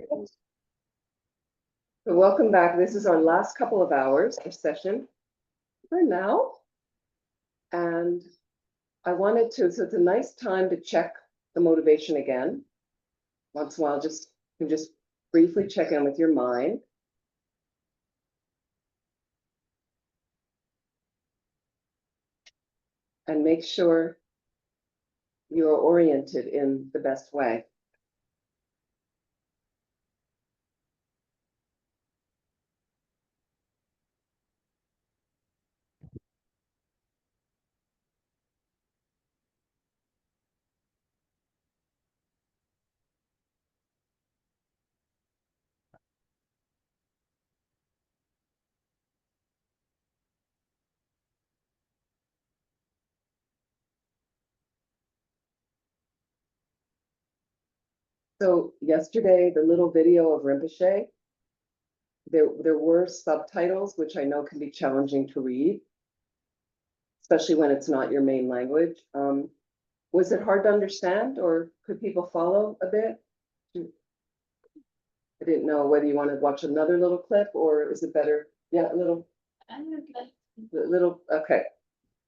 So welcome back. This is our last couple of hours of session for now. And I wanted to, so it's a nice time to check the motivation again. Once in a while, you can just briefly check in with your mind. And make sure you are oriented in the best way. So yesterday, the little video of Rinpoche, there were subtitles, which I know can be challenging to read, especially when it's not your main language. Was it hard to understand, or could people follow a bit? I didn't know whether you want to watch another little clip, or is it better? Yeah, a little, okay.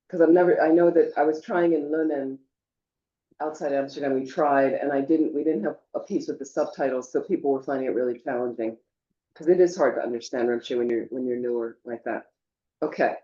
Because I know that I was trying in Leuven outside Amsterdam, we tried, and we didn't have a piece with the subtitles, so people were finding it really challenging. Because it is hard to understand Rinpoche when you're newer like that. Okay.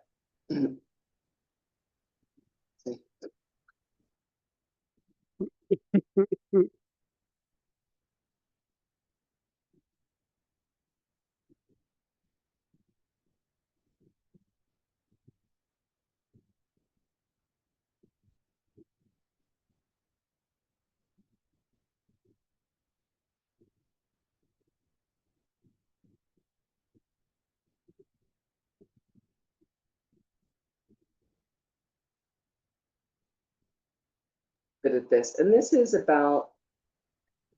Good at this. And this is about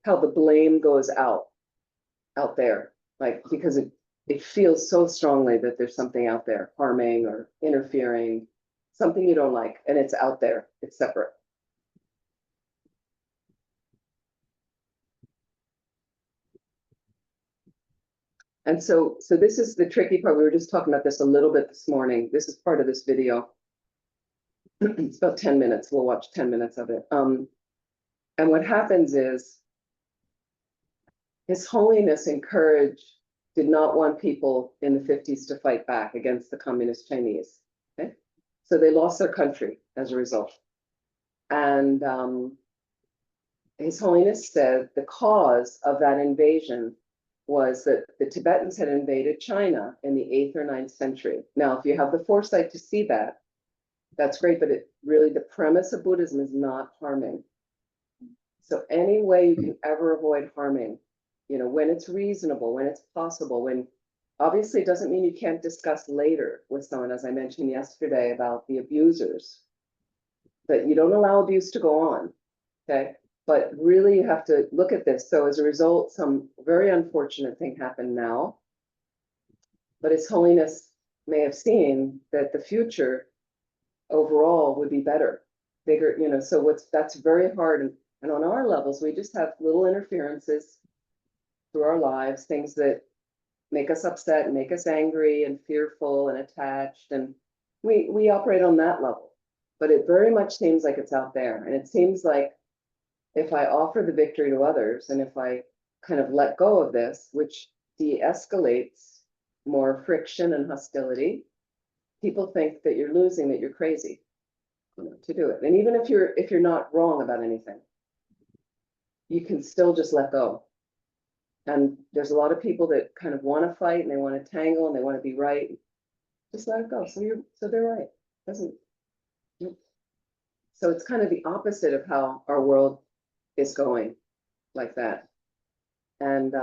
how the blame goes out there, like, because it feels so strongly that there's something out there harming or interfering, something you don't like, and it's out there, it's separate. And so this is the tricky part. We were just talking about this a little bit this morning. This is part of this video. It's about 10 minutes. We'll watch 10 minutes of it. And what happens is His Holiness did not want people in the 50s to fight back against the communist Chinese. Okay? So they lost their country as a result. And His Holiness said the cause of that invasion was that the Tibetans had invaded China in the 8th or 9th century. Now, if you have the foresight to see that, that's great, but the premise of Buddhism is not harming. So any way you can ever avoid harming, when it's reasonable, when it's possible, when obviously it doesn't mean you can't discuss later with someone, as I mentioned yesterday about the abusers, but you don't allow abuse to go on, okay? But really you have to look at this. So as a result, some very unfortunate thing happened now, but His Holiness may have seen that the future overall would be better, bigger, so that's very hard. And on our levels, we just have little interferences through our lives, things that make us upset and make us angry and fearful and attached. And we operate on that level, but it very much seems like it's out there. And it seems like if I offer the victory to others, and if I kind of let go of this, which de-escalates more friction and hostility, people think that you're losing, that you're crazy, to do it. And even if you're not wrong about anything, you can still just let go. And there's a lot of people that kind of want to fight and they want to tangle and they want to be right. Just let it go. So they're right. So it's kind of the opposite of how our world is going, like that. And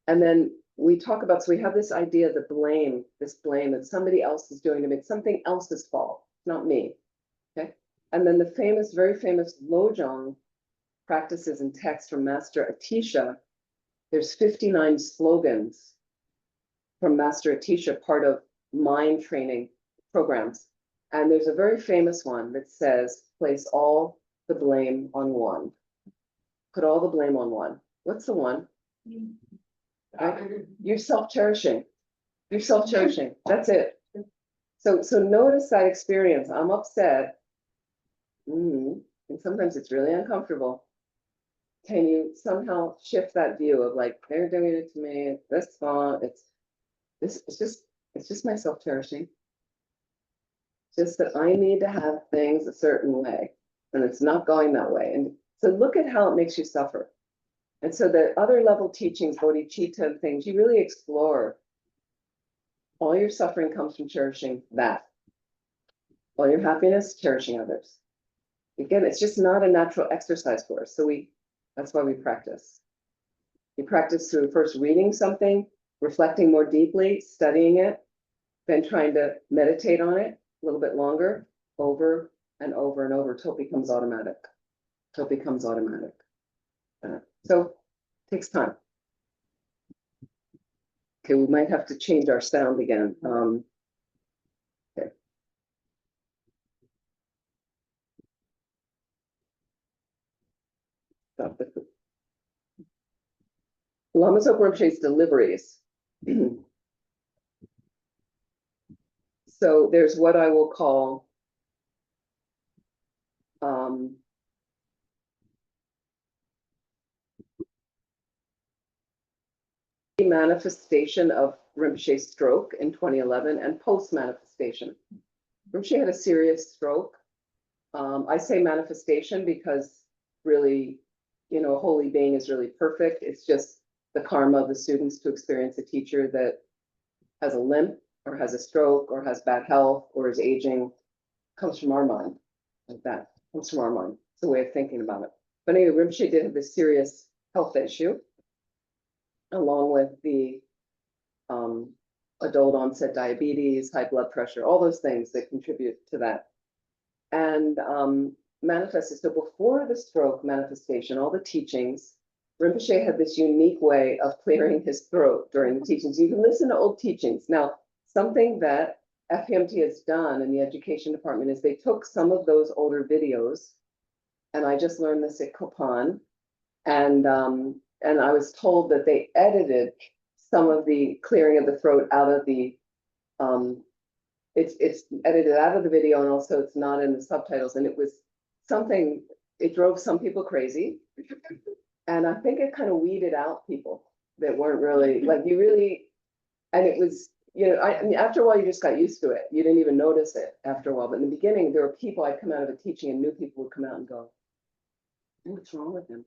then we talk about, so we have this idea, this blame that somebody else is doing to me, it's something else's fault, not me. Okay. And then the very famous Lojong practices and text from Master Atisha. There's 59 slogans from Master Atisha, part of mind training programs. And there's a very famous one that says, place all the blame on one. Put all the blame on one. What's the one? Right? You're self-cherishing. You're self-cherishing. That's it. So notice that experience. I'm upset. And sometimes it's really uncomfortable. Can you somehow shift that view of like, they're doing it to me, that's fine, it's just my self-cherishing. Just that I need to have things a certain way, and it's not going that way. And so look at how it makes you suffer. And so the other level teachings, bodhicitta and things, you really explore. All your suffering comes from cherishing that. All your happiness, cherishing others. Again, it's just not a natural exercise for us. So that's why we practice. You practice through first reading something, reflecting more deeply, studying it, then trying to meditate on it a little bit longer, over and over and over, till it becomes automatic. So it takes time. Okay, we might have to change our sound again. Okay. Stop the Lama Zopa Rinpoche's deliveries. So there's what I will call manifestation of Rinpoche's stroke in 2011 and post-manifestation. Rinpoche had a serious stroke. I say manifestation because really, a holy being is really perfect. It's just the karma of the students to experience a teacher that has a limp or has a stroke or has bad health or is aging. Comes from our mind, like that. Comes from our mind. It's a way of thinking about it. But anyway, Rinpoche did have this serious health issue, along with the adult onset diabetes, high blood pressure, all those things that contribute to that. And manifested. So before the stroke manifestation, all the teachings, Rinpoche had this unique way of clearing his throat during the teachings. You can listen to old teachings. Now, something that FPMT has done in the education department is they took some of those older videos, and I just learned this at Copan, and I was told that they edited some of the clearing of the throat out of the it's edited out of the video, and also it's not in the subtitles, and it was something, it drove some people crazy, and I think it kind of weeded out people that weren't really like, and it was, I mean, after a while you just got used to it. You didn't even notice it after a while, but in the beginning there were people, I'd come out of a teaching and new people would come out and go, what's wrong with him?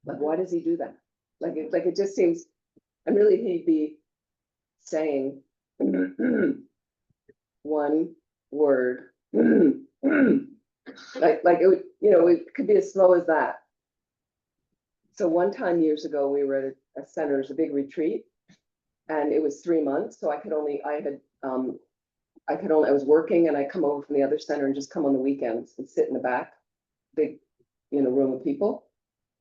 Like, why does he do that? Like it just seems, and really he'd be saying one word, like it would, it could be as slow as that. So one time years ago, we were at a center, it was a big retreat, and it was 3 months. So I was working, and I'd come over from the other center and just come on the weekends and sit in the back, big, room of people,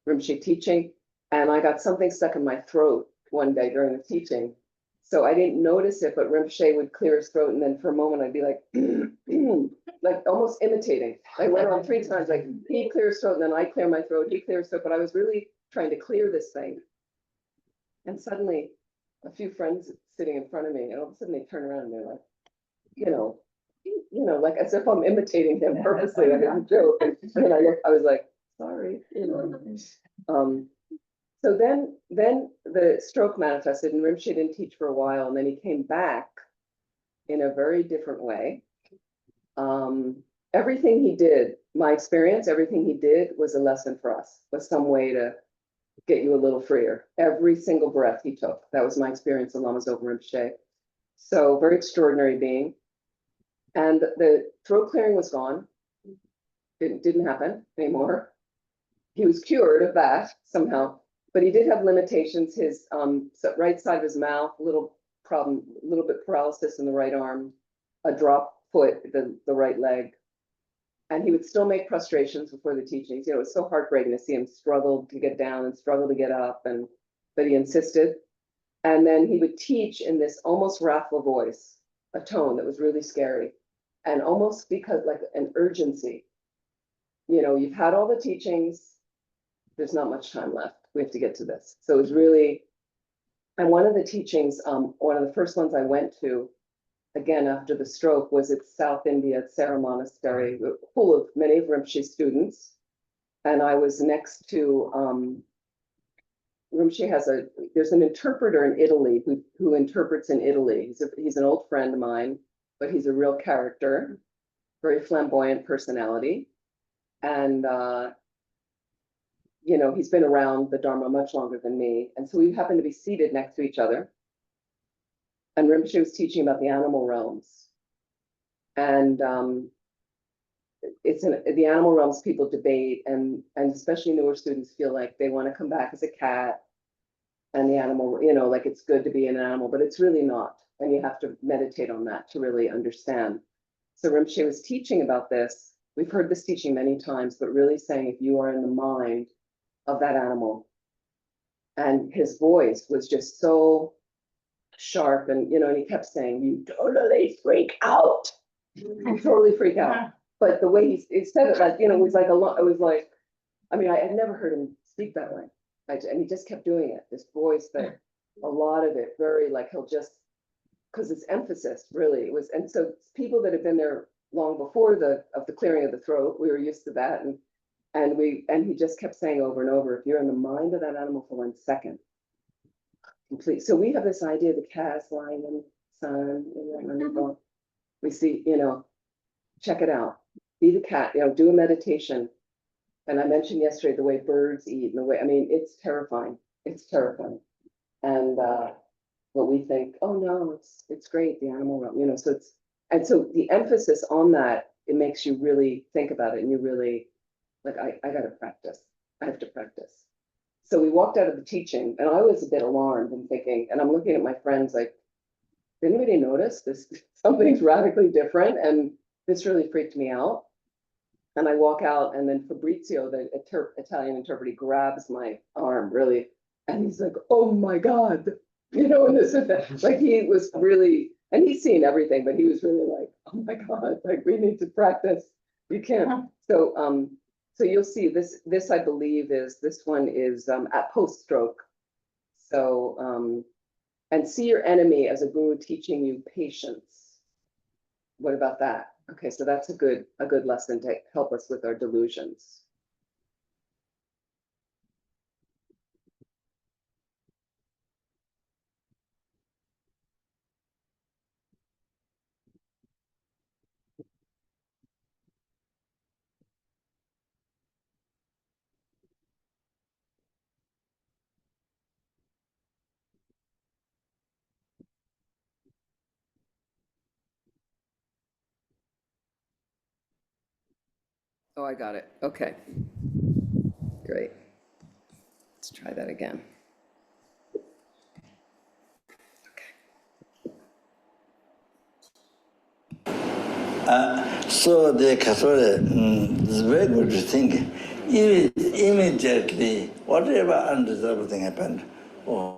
Rinpoche teaching. And I got something stuck in my throat one day during the teaching. So I didn't notice it, but Rinpoche would clear his throat, and then for a moment I'd be like, like almost imitating. I went on 3 times, like he clears his throat, and then I clear my throat, he clears his throat, but I was really trying to clear this thing. And suddenly a few friends sitting in front of me, and all of a sudden they turn around and they're like, like as if I'm imitating him purposely. I didn't joke. And then I was like, sorry. So then the stroke manifested, and Rinpoche didn't teach for a while, and then he came back in a very different way. Everything he did, my experience, everything he did was a lesson for us, was some way to get you a little freer. Every single breath he took, that was my experience of Lama Zopa Rinpoche. So very extraordinary being. And the throat clearing was gone. It didn't happen anymore. He was cured of that somehow. But he did have limitations. His right side of his mouth, little problem, a little bit paralysis in the right arm, a drop foot, the right leg. And he would still make prostrations before the teachings. It was so heartbreaking to see him struggle to get down and struggle to get up, but he insisted. And then he would teach in this almost wrathful voice, a tone that was really scary, and almost because like an urgency. You've had all the teachings, there's not much time left. We have to get to this. So it was really, and one of the teachings, one of the first ones I went to, again, after the stroke, was at South India, at Sarah Monastery, full of many of Rinpoche's students. And I was next to, Rinpoche there's an interpreter in Italy who interprets in Italy. He's an old friend of mine, but he's a real character, very flamboyant personality. And, you know, he's been around the Dharma much longer than me. And so we happened to be seated next to each other. And Rinpoche was teaching about the animal realms. And the animal realms people debate, and especially newer students feel like they want to come back as a cat, and the animal, you know, like it's good to be an animal, but it's really not. And you have to meditate on that to really understand. So Rinpoche was teaching about this. We've heard this teaching many times, but really saying if you are in the mind of that animal, and his voice was just so sharp, and you know, and he kept saying, "You totally freak out. You totally freak out." But the way he said it, like, you know, it was like a lot. It was like, I mean, I had never heard him speak that way, and he just kept doing it. This voice that a lot of it very like he'll just, because it's emphasis really. It was, and so people that had been there long before the clearing of the throat, we were used to that, and he just kept saying over and over, if you're in the mind of that animal for 1 second, complete. So we have this idea, the cat's lying in the sun, we see, you know, check it out, be the cat, you know, do a meditation. And I mentioned yesterday the way birds eat and the way, I mean, it's terrifying. It's terrifying. And but we think, oh no, it's great, the animal realm, you know, so it's, and so the emphasis on that, it makes you really think about it, and you really, like, I gotta practice. I have to practice. So we walked out of the teaching, and I was a bit alarmed and thinking, and I'm looking at my friends like, did anybody notice this? Something's radically different, and this really freaked me out. And I walk out, and then Fabrizio, the Italian interpreter, grabs my arm, really, and he's like, "Oh my God," you know, and this is that. Like he was really, and he's seen everything, but he was really like, "Oh my God, like we need to practice. You can't." So, so you'll see this. This I believe is this one is at post-stroke. So, and see your enemy as a guru teaching you patience. What about that? Okay, so that's a good lesson to help us with our delusions. Oh, I got it. Okay, great. Let's try that again. So the Catholic is very good to think. Immediately, whatever undesirable thing happened, oh,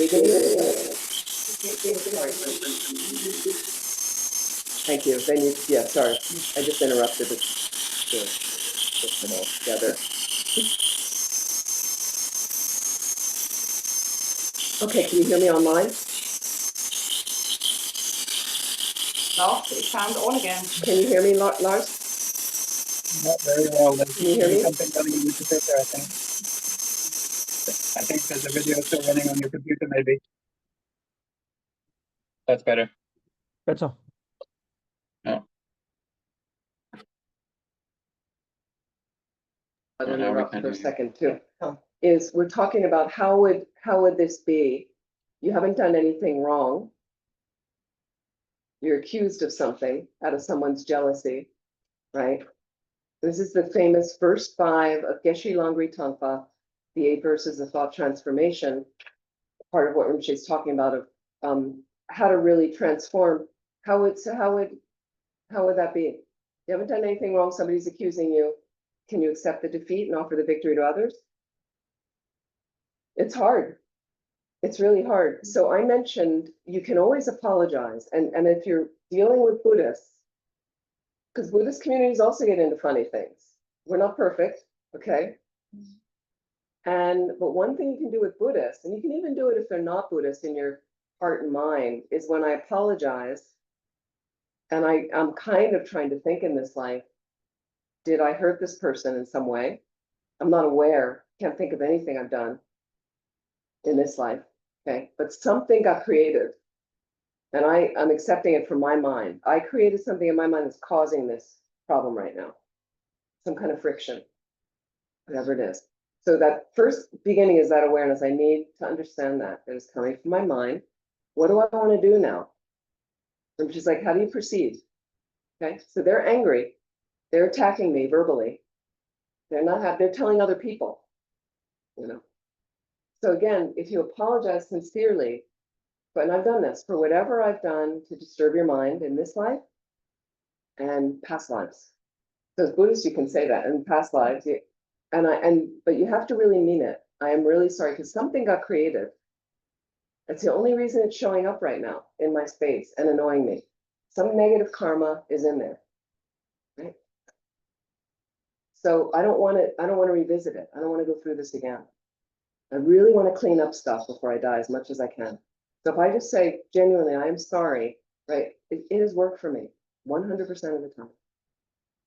you give me a sorry. Thank you. Then you, yeah, sorry. I just interrupted it. Put it all together. Okay, can you hear me online? Lars, it sounds on again. Can you hear me, Lars? Not very well. There's Can you hear me? something running on your computer, I think. I think there's a video still running on your computer, maybe. That's better. Better. I'll Now we interrupt can for a hear you. second too. Is we're talking about how would this be? You haven't done anything wrong. You're accused of something out of someone's jealousy, right? This is the famous verse 5 of Geshe Langri Tongpa, the 8 verses of thought transformation, part of what Rinpoche is talking about of how to really transform. How would that be? You haven't done anything wrong, somebody's accusing you. Can you accept the defeat and offer the victory to others? It's hard. It's really hard. So I mentioned you can always apologize. And if you're dealing with Buddhists, because Buddhist communities also get into funny things. We're not perfect, okay? But one thing you can do with Buddhists, and you can even do it if they're not Buddhist in your heart and mind, is when I apologize, and I'm kind of trying to think in this life, did I hurt this person in some way? I'm not aware, can't think of anything I've done in this life, okay? But something got created, and I'm accepting it from my mind. I created something in my mind that's causing this problem right now, some kind of friction, whatever it is. So that first beginning is that awareness. I need to understand that it's coming from my mind. What do I want to do now? And she's like, how do you proceed? Okay, so they're angry. They're attacking me verbally. They're telling other people, you know. So again, if you apologize sincerely, and I've done this for whatever I've done to disturb your mind in this life and past lives. So as Buddhists, you can say that in past lives, but you have to really mean it. I am really sorry because something got created. That's the only reason it's showing up right now in my space and annoying me. Some negative karma is in there, right? So I don't want to revisit it. I don't want to go through this again. I really want to clean up stuff before I die as much as I can. So if I just say genuinely, I am sorry, right? It is work for me 100% of the time.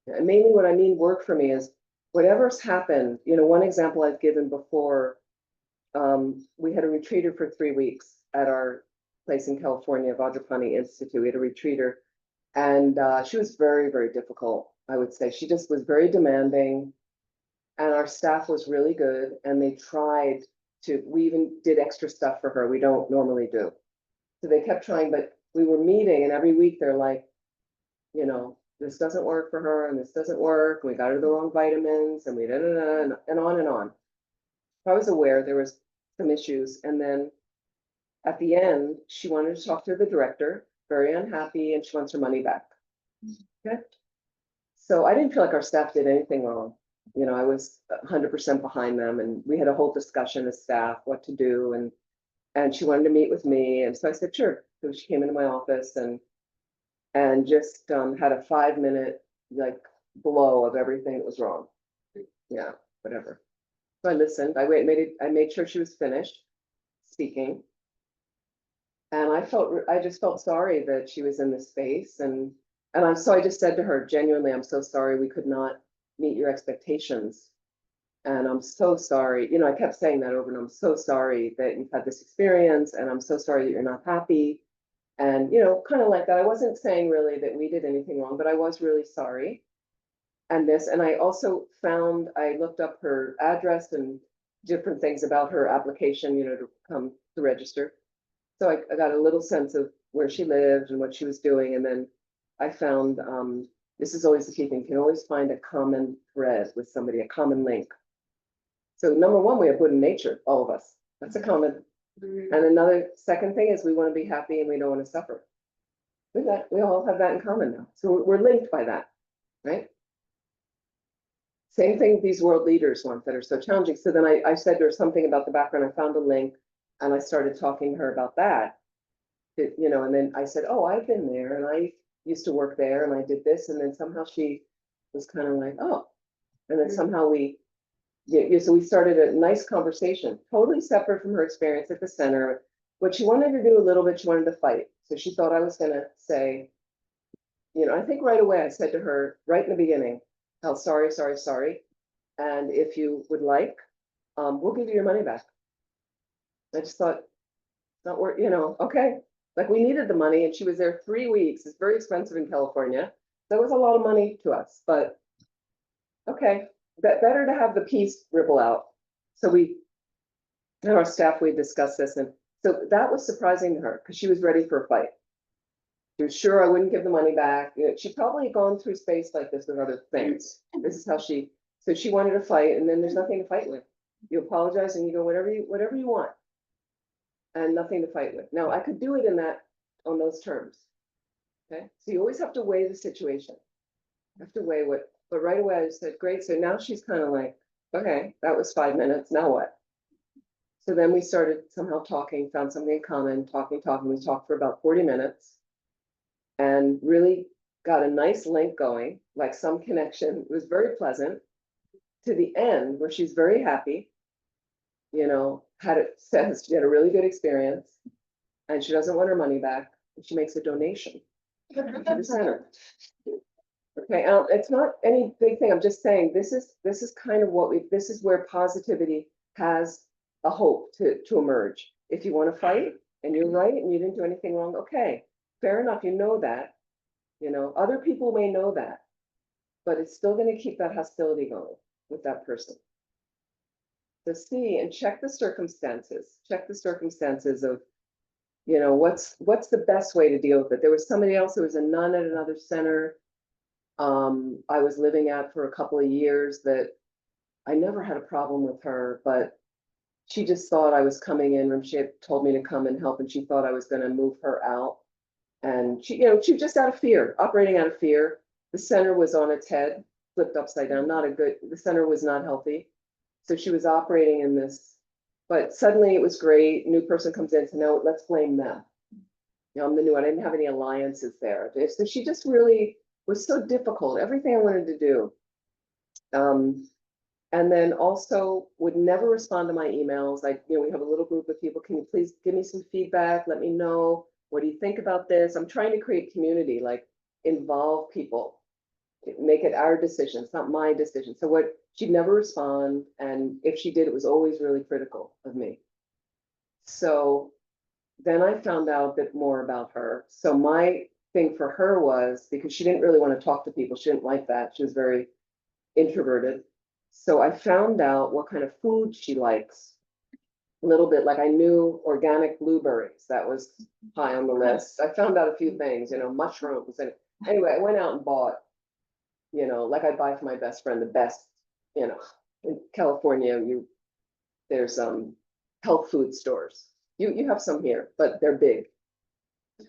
And mainly what I mean work for me is whatever's happened. You know, one example I've given before, we had a retreater for 3 weeks at our place in California, Vajrapani Institute. We had a retreater, and she was very, very difficult, I would say. She just was very demanding, and our staff was really good, and they tried to, we even did extra stuff for her we don't normally do. So they kept trying, but we were meeting, and every week they're like, you know, this doesn't work for her, and this doesn't work, and we got her the wrong vitamins, and we and on and on. I was aware there was some issues, and then at the end, she wanted to talk to the director, very unhappy, and she wants her money back. Okay. So I didn't feel like our staff did anything wrong. You know, I was 100% behind them, and we had a whole discussion as staff what to do, and she wanted to meet with me, and so I said sure. So she came into my office and just had a 5-minute like blow of everything that was wrong. Yeah, whatever. So I listened. I made sure she was finished speaking, and I just felt sorry that she was in this space, and so I just said to her, genuinely, I'm so sorry we could not meet your expectations, and I'm so sorry. You know, I kept saying that over, and I'm so sorry that you've had this experience, and I'm so sorry that you're not happy, and you know, kind of like that. I wasn't saying really that we did anything wrong, but I was really sorry. And I also I looked up her address and different things about her application, you know, to come to register. So I got a little sense of where she lived and what she was doing. And then I found, this is always the key thing, you can always find a common thread with somebody, a common link. So number one, we have Buddha nature, all of us. That's a common. And another second thing is we want to be happy and we don't want to suffer. We all have that in common now. So we're linked by that, right? Same thing these world leaders want that are so challenging. So then I said there's something about the background. I found a link And I started talking to her about that. You know, and then I said, oh, I've been there and I used to work there and I did this. And then somehow she was kind of like, oh, and then somehow so we started a nice conversation, totally separate from her experience at the center. What she wanted to do a little bit, she wanted to fight. So she thought I was going to say, you know, I think right away I said to her right in the beginning, how sorry. And if you would like, we'll give you your money back. I just thought, not worth, you know, okay. Like we needed the money and she was there 3 weeks. It's very expensive in California. That was a lot of money to us, but okay, better to have the peace ripple out. So we, and our staff, we discussed this, and so that was surprising to her because she was ready for a fight. She was sure I wouldn't give the money back. You know, she probably had gone through space like this with other things. This is how so she wanted to fight, and then there's nothing to fight with. You apologize and you go whatever you want, and nothing to fight with. Now I could do it on those terms. Okay, so you always have to weigh the situation. You have to weigh what. But right away I said, great. So now she's kind of like, okay, that was 5 minutes. Now what? So then we started somehow talking, found something in common, talking. We talked for about 40 minutes and really got a nice link going, like some connection. It was very pleasant to the end where she's very happy, you know, says she had a really good experience and she doesn't want her money back. And she makes a donation to the center. Okay, it's not any big thing. I'm just saying this is kind of this is where positivity has a hope to emerge. If you want to fight and you're right and you didn't do anything wrong, okay, fair enough. You know that, you know, other people may know that, but it's still going to keep that hostility going with that person. So see and check the circumstances. Check the circumstances of, you know, what's the best way to deal with it. There was somebody else who was a nun at another center I was living at for a couple of years that I never had a problem with her, but she just thought I was coming in when she had told me to come and help, and she thought I was going to move her out. And she, you know, she was just out of fear, operating out of fear. The center was on its head, flipped upside down. The center was not healthy. So she was operating in this, but suddenly it was great. New person comes in, so now let's blame them. You know, I'm the new one. I didn't have any alliances there. So she just really was so difficult, everything I wanted to do. And then also would never respond to my emails. Like, you know, we have a little group of people. Can you please give me some feedback? Let me know. What do you think about this? I'm trying to create community, like involve people, make it our decision. It's not my decision. So she'd never respond. And if she did, it was always really critical of me. So then I found out a bit more about her. So my thing for her was, because she didn't really want to talk to people, she didn't like that. She was very introverted. So I found out what kind of food she likes. A little bit, like I knew organic blueberries, that was high on the list. I found out a few things, you know, mushrooms. And anyway, I went out and bought, you know, like I buy for my best friend, the best, you know, in California, there's health food stores. You have some here, but they're big.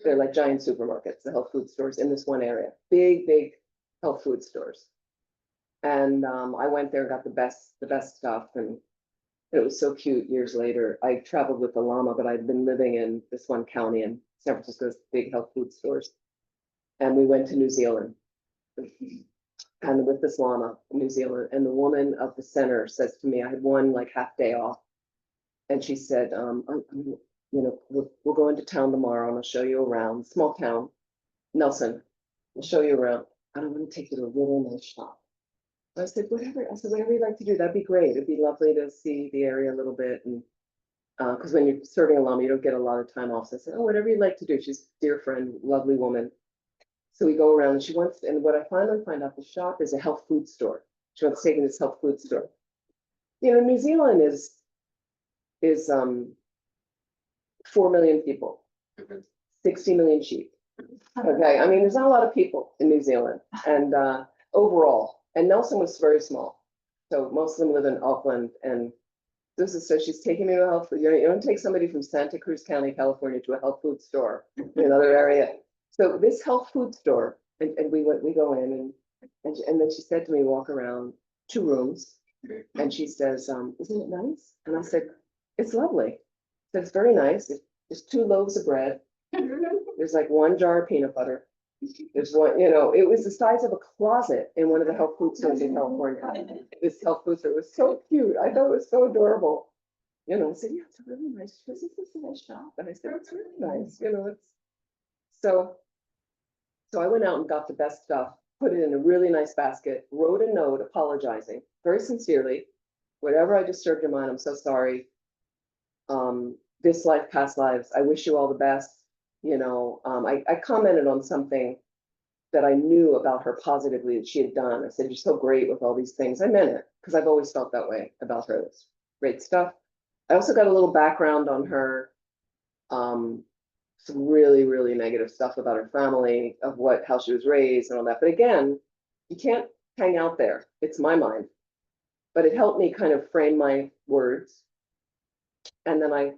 They're like giant supermarkets, the health food stores in this one area, big health food stores. And I went there and got the best stuff, and it was so cute. Years later, I traveled with the llama, but I'd been living in this one county in San Francisco's big health food stores. And we went to New Zealand. And with this llama in New Zealand, and the woman of the center says to me, I had one like half day off. And she said, you know, we'll go into town tomorrow and I'll show you around. Small town, Nelson, I'll show you around. I don't want to take you to a really nice shop. I said, whatever you'd like to do, that'd be great. It'd be lovely to see the area a little bit. And because when you're serving a llama, you don't get a lot of time off. So I said, oh, whatever you'd like to do. She's a dear friend, lovely woman. So we go around and and what I finally find out, the shop is a health food store. She wants to take me to this health food store. You know, New Zealand is 4 million people, 60 million sheep. Okay, I mean, there's not a lot of people in New Zealand, and overall, and Nelson was very small, so most of them live in Auckland. And so she's taking me to a health food. You don't take somebody from Santa Cruz County, California, to a health food store in another area. So this health food store, and we go in, and then she said to me, walk around 2 rooms, and she says, isn't it nice? And I said, it's lovely. So it's very nice. There's 2 loaves of bread. There's like 1 jar of peanut butter. There's one, it was the size of a closet in one of the health food stores in California. This health food store was so cute. I thought it was so adorable. I said, yeah, it's a really nice, this is a nice shop. And I said, it's really nice, it's, so I went out and got the best stuff, put it in a really nice basket, wrote a note apologizing very sincerely. Whatever I disturbed your mind, I'm so sorry. This life, past lives, I wish you all the best. I commented on something that I knew about her positively that she had done. I said, you're so great with all these things. I meant it because I've always felt that way about her. It's great stuff. I also got a little background on her, some really, really negative stuff about her family, of how she was raised and all that. But again, you can't hang out there. It's my mind. But it helped me kind of frame my words. And then I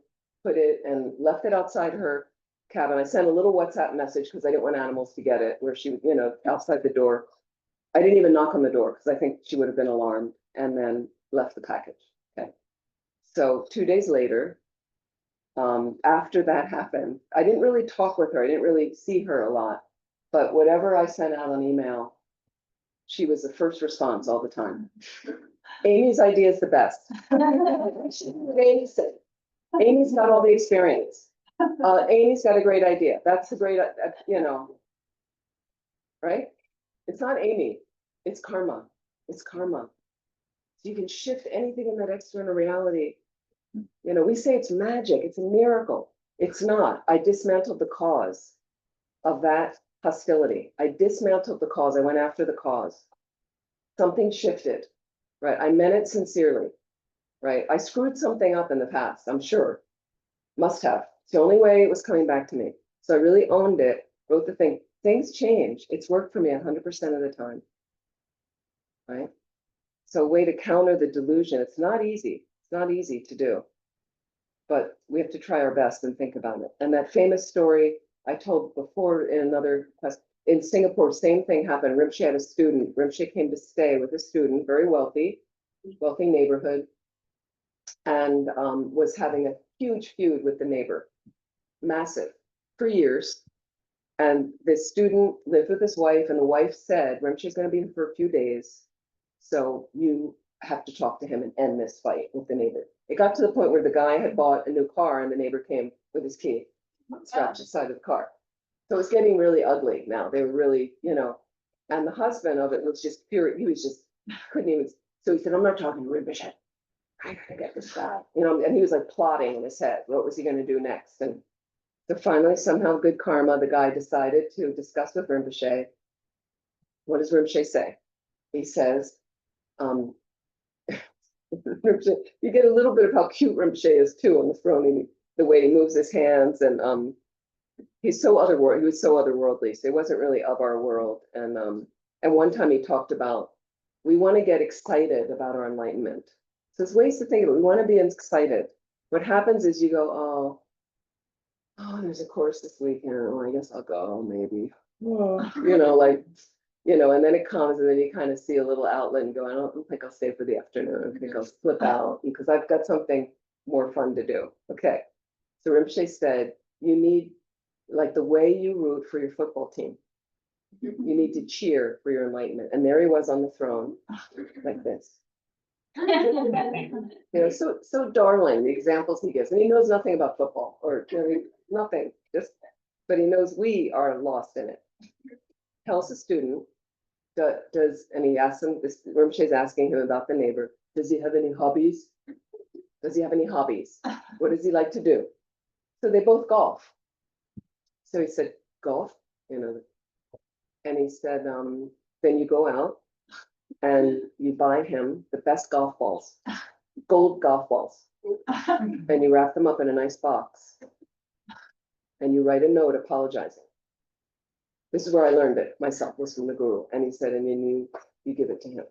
put it and left it outside her cabin. I sent a little WhatsApp message because I didn't want animals to get it, where she was, outside the door. I didn't even knock on the door because I think she would have been alarmed, and then left the package. Okay. So 2 days later, after that happened, I didn't really talk with her. I didn't really see her a lot, but whatever I sent out on email, she was the first response all the time. Amy's idea is the best. Amy said, Amy's got all the experience. Amy's got a great idea. That's a great, right? It's not Amy, it's karma. It's karma. So you can shift anything in that external reality. We say it's magic, it's a miracle. It's not. I dismantled the cause of that hostility. I dismantled the cause. I went after the cause. Something shifted, right? I meant it sincerely, right? I screwed something up in the past, I'm sure. Must have. It's the only way it was coming back to me. So I really owned it, wrote the thing. Things change. It's worked for me 100% of the time, right? So a way to counter the delusion. It's not easy. It's not easy to do, but we have to try our best and think about it. And that famous story I told before in another class, in Singapore, same thing happened. Rinpoche had a student. Rinpoche came to stay with a student, very wealthy neighborhood, and was having a huge feud with the neighbor, massive, for years. And this student lived with his wife, and the wife said, Rinpoche's going to be here for a few days, so you have to talk to him and end this fight with the neighbor. It got to the point where the guy had bought a new car, and the neighbor came with his key, strapped to the side of the car. So it was getting really ugly now. They were really, and the husband of it was just pure. He was just, couldn't even. So he said, I'm not talking to Rinpoche. I gotta get this guy, and he was like plotting in his head. What was he going to do next? And so finally, somehow, good karma, the guy decided to discuss with Rinpoche. What does Rinpoche say? He says, Rinpoche, you get a little bit of how cute Rinpoche is too on the throne. The way he moves his hands, and he's so otherworldly. He was so otherworldly, so he wasn't really of our world. And one time he talked about, we want to get excited about our enlightenment. So there's ways to think of it. We want to be excited. What happens is you go, oh, there's a course this weekend. Oh, I guess I'll go, maybe. And then it comes, and then you kind of see a little outlet and go, I don't think I'll stay for the afternoon. I think I'll slip out because I've got something more fun to do. Okay. So Rinpoche said, you need, like the way you root for your football team, you need to cheer for your enlightenment. And there he was on the throne, like this. So darling, the examples he gives, and he knows nothing about football or nothing, but he knows we are lost in it. Tells the student, and he asks him, this Rinpoche's asking him about the neighbor, does he have any hobbies? Does he have any hobbies? What does he like to do? So they both golf. So he said, golf, and he said, then you go out and you buy him the best golf balls, gold golf balls, and you wrap them up in a nice box, and you write a note apologizing. This is where I learned it myself, was from the guru. And he said, and then you give it to him.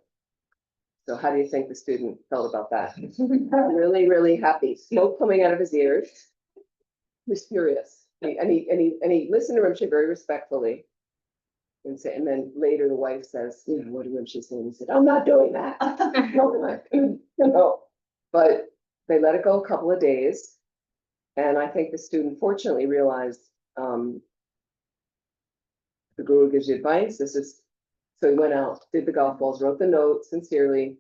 So how do you think the student felt about that? Really, really happy. Smoke coming out of his ears. He was furious. And he listened to Rinpoche very respectfully. And then later the wife says, what did Rinpoche say? And he said, I'm not doing that. No. But they let it go a couple of days. And I think the student fortunately realized, the guru gives you advice. So he went out, did the golf balls, wrote the note sincerely,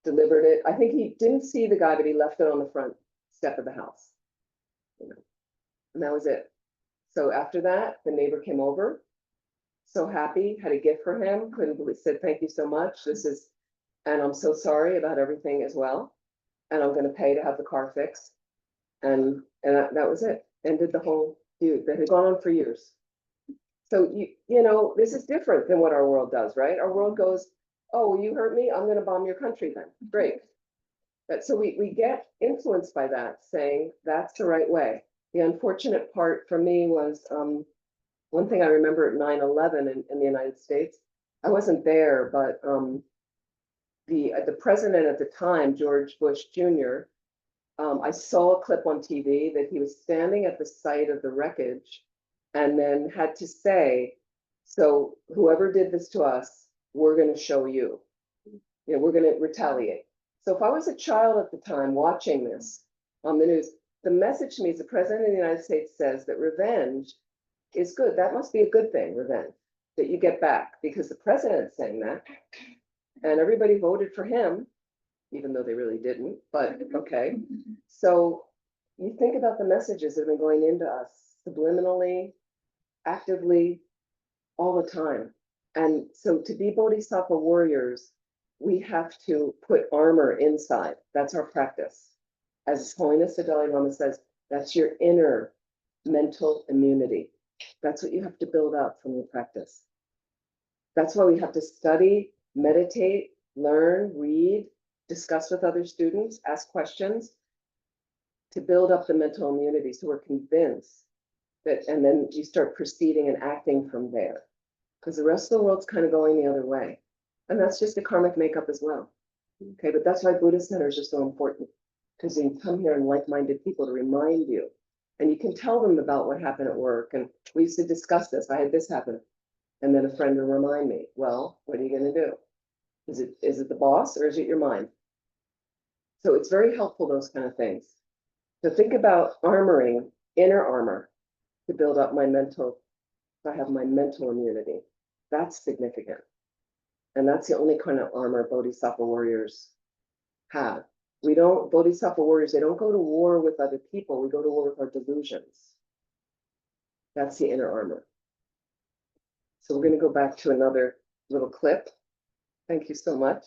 delivered it. I think he didn't see the guy, but he left it on the front step of the house. And that was it. So after that, the neighbor came over, so happy, had a gift for him, couldn't believe, said, thank you so much. And I'm so sorry about everything as well. And I'm gonna pay to have the car fixed. And that was it. Ended the whole feud that had gone on for years. So this is different than what our world does, right? Our world goes, oh, you hurt me, I'm gonna bomb your country then. Great. So we get influenced by that, saying that's the right way. The unfortunate part for me was, one thing I remember at 9/11 in the United States, I wasn't there, but the president at the time, George Bush Jr., I saw a clip on TV that he was standing at the site of the wreckage and then had to say, so whoever did this to us, we're going to show you. We're going to retaliate. So if I was a child at the time watching this on the news, the message to me is the president of the United States says that revenge is good. That must be a good thing, revenge, that you get back, because the president's saying that. And everybody voted for him, even though they really didn't, but okay. So you think about the messages that have been going into us subliminally, actively, all the time. And so to be Bodhisattva warriors, we have to put armor inside. That's our practice. As His Holiness the Dalai Lama says, that's your inner mental immunity. That's what you have to build up from your practice. That's why we have to study, meditate, learn, read, discuss with other students, ask questions to build up the mental immunity. So we're convinced that, and then you start proceeding and acting from there, because the rest of the world's kind of going the other way. And that's just the karmic makeup as well. Okay, but that's why Buddhist centers are so important, because you come here and like-minded people to remind you, and you can tell them about what happened at work. And we used to discuss this. I had this happen. And then a friend will remind me, well, what are you going to do? Is it the boss or is it your mind? So it's very helpful, those kind of things. So think about armoring, inner armor, to build up my mental, so I have my mental immunity. That's significant. And that's the only kind of armor Bodhisattva warriors have. Bodhisattva warriors, they don't go to war with other people. We go to war with our delusions. That's the inner armor. So we're going to go back to another little clip. Thank you so much.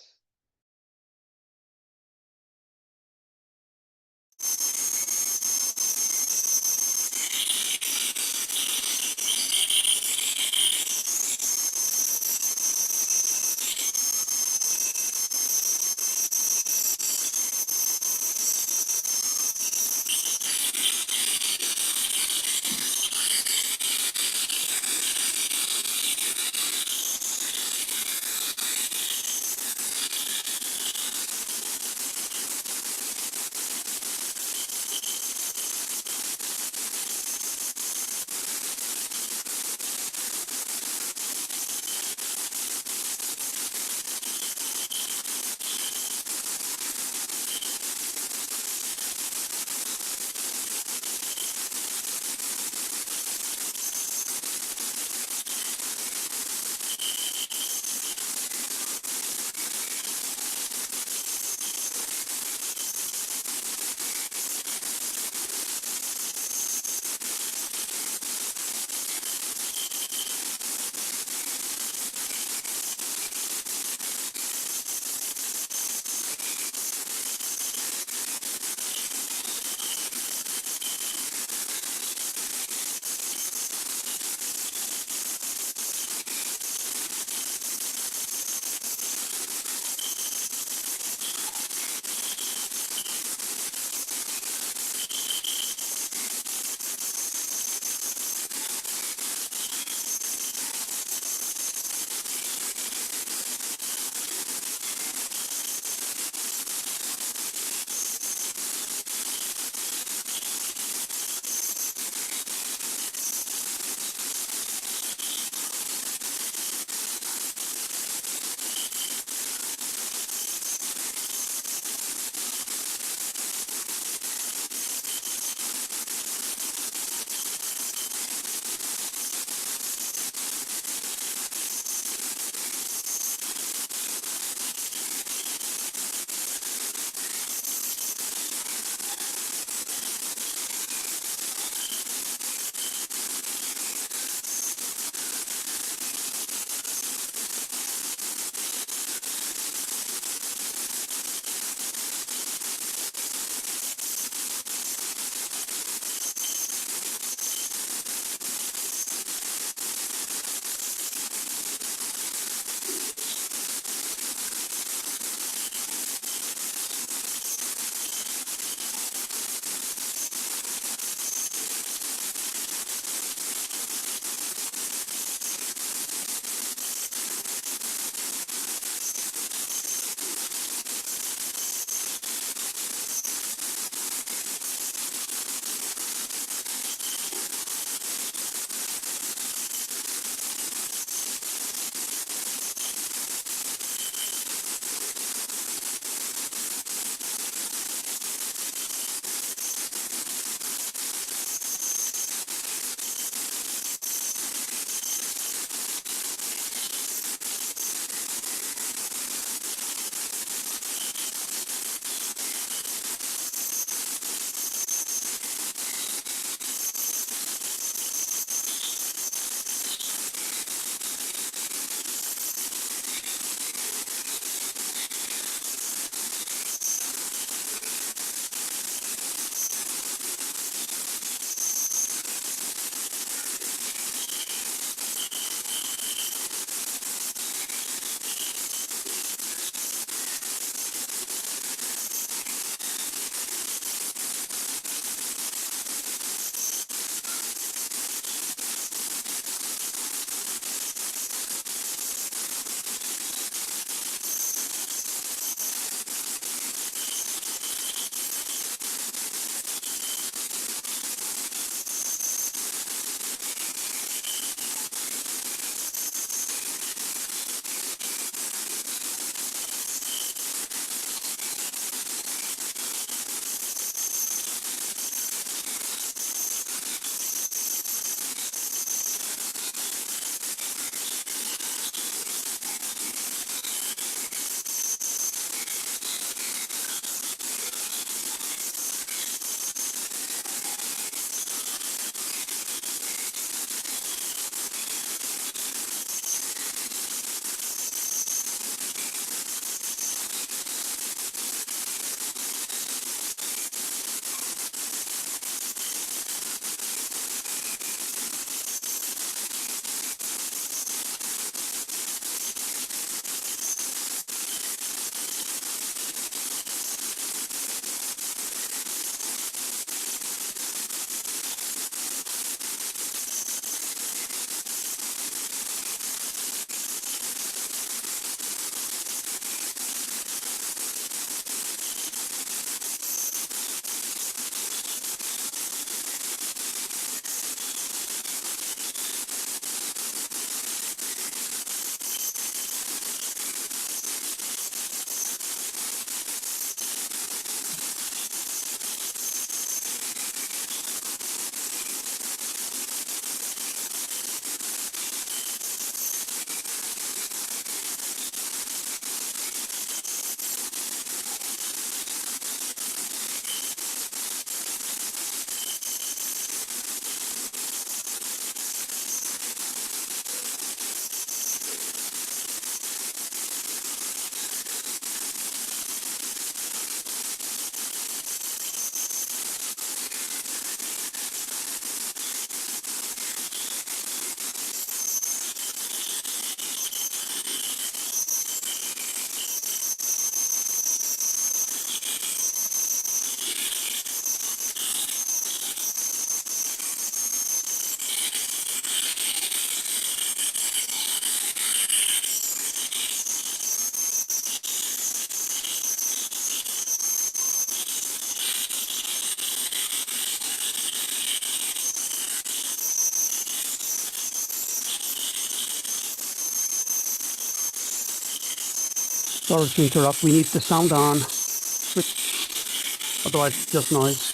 Sorry to interrupt. We need the sound on. Switch. Otherwise, it's just noise.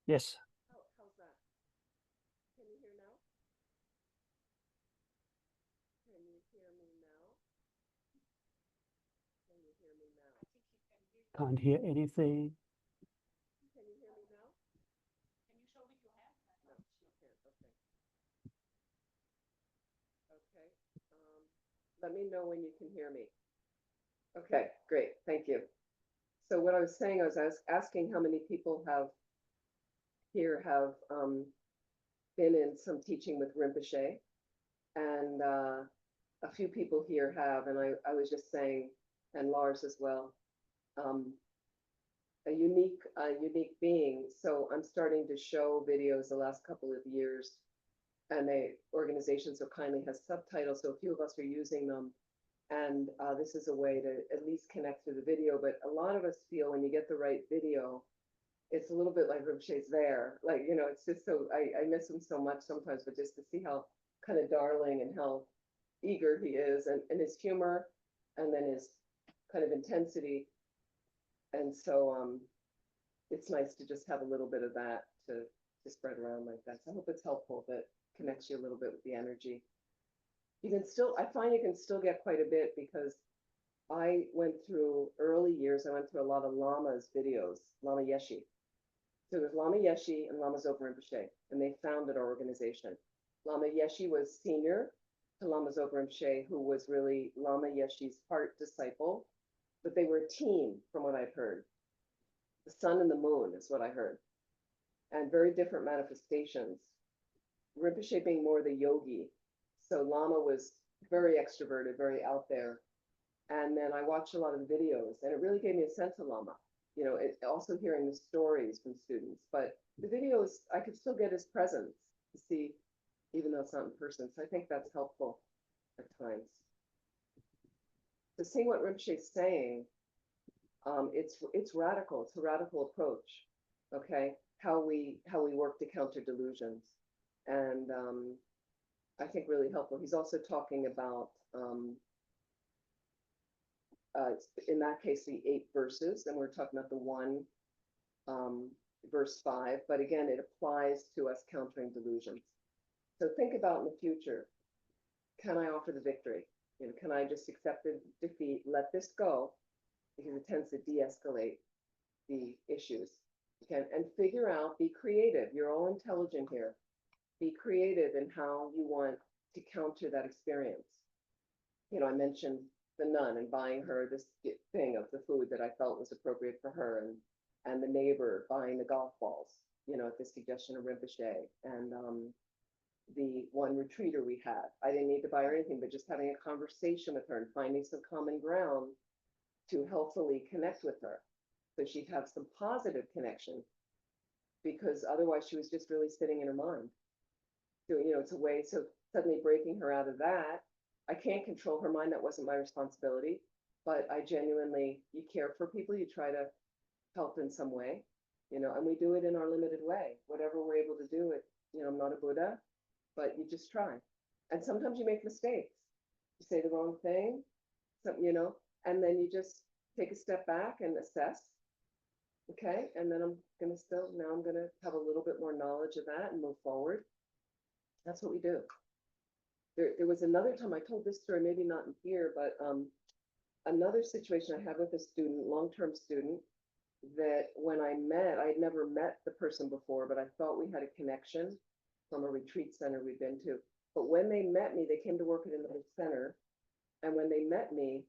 Yes. How's that? Can you hear now? Can you hear me now? Can you hear me now? Can't hear anything. Can you hear me now? Can you show with your hand? No, she can't. Okay. Okay. Let me know when you can hear me. Okay, great. Thank you. So what I was saying, I was asking how many people have been in some teaching with Rinpoche, and a few people here have, and I was just saying, and Lars as well, a unique being. So I'm starting to show videos the last couple of years, and organization so kindly has subtitles, so a few of us are using them. And this is a way to at least connect through the video. But a lot of us feel when you get the right video, it's a little bit like Rinpoche's there. Like, it's just so, I miss him so much sometimes, but just to see how kind of darling and how eager he is, and his humor, and then his kind of intensity. And so it's nice to just have a little bit of that to spread around like that. So I hope it's helpful, that connects you a little bit with the energy. I find you can still get quite a bit, because I went through early years, I went through a lot of Lama's videos, Lama Yeshe. So there's Lama Yeshe and Lama Zopa Rinpoche, and they founded our organization. Lama Yeshe was senior to Lama Zopa Rinpoche, who was really Lama Yeshe's heart disciple, but they were a team from what I've heard. The sun and the moon is what I heard, and very different manifestations. Rinpoche being more the yogi. So Lama was very extroverted, very out there. And then I watched a lot of the videos, and it really gave me a sense of Lama. Also hearing the stories from students, but the videos, I could still get his presence to see, even though it's not in person. So I think that's helpful at times. So seeing what Rinpoche's saying, it's radical. It's a radical approach. Okay, how we work to counter delusions, and I think really helpful. He's also talking about, in that case, the 8 verses, and we're talking about the 1 verse 5, but again, it applies to us countering delusions. So think about in the future, can I offer the victory? Can I just accept the defeat, let this go, because it tends to de-escalate the issues. And figure out, be creative. You're all intelligent here. Be creative in how you want to counter that experience. I mentioned the nun and buying her this thing of the food that I felt was appropriate for her, and the neighbor buying the golf balls, at the suggestion of Rinpoche, and the one retreater we had. I didn't need to buy her anything, but just having a conversation with her and finding some common ground to healthfully connect with her, so she'd have some positive connection, because otherwise she was just really sitting in her mind. So, it's a way, so suddenly breaking her out of that. I can't control her mind. That wasn't my responsibility, but I genuinely, you care for people, you try to help in some way, and we do it in our limited way, whatever we're able to do it. I'm not a Buddha, but you just try. And sometimes you make mistakes. You say the wrong thing, and then you just take a step back and assess. Okay, and then I'm going to have a little bit more knowledge of that and move forward. That's what we do. There was another time I told this story, maybe not in here, but another situation I had with a student, long-term student, that when I had never met the person before, but I thought we had a connection from a retreat center we'd been to. But when they met me, they came to work at another center. And when they met me,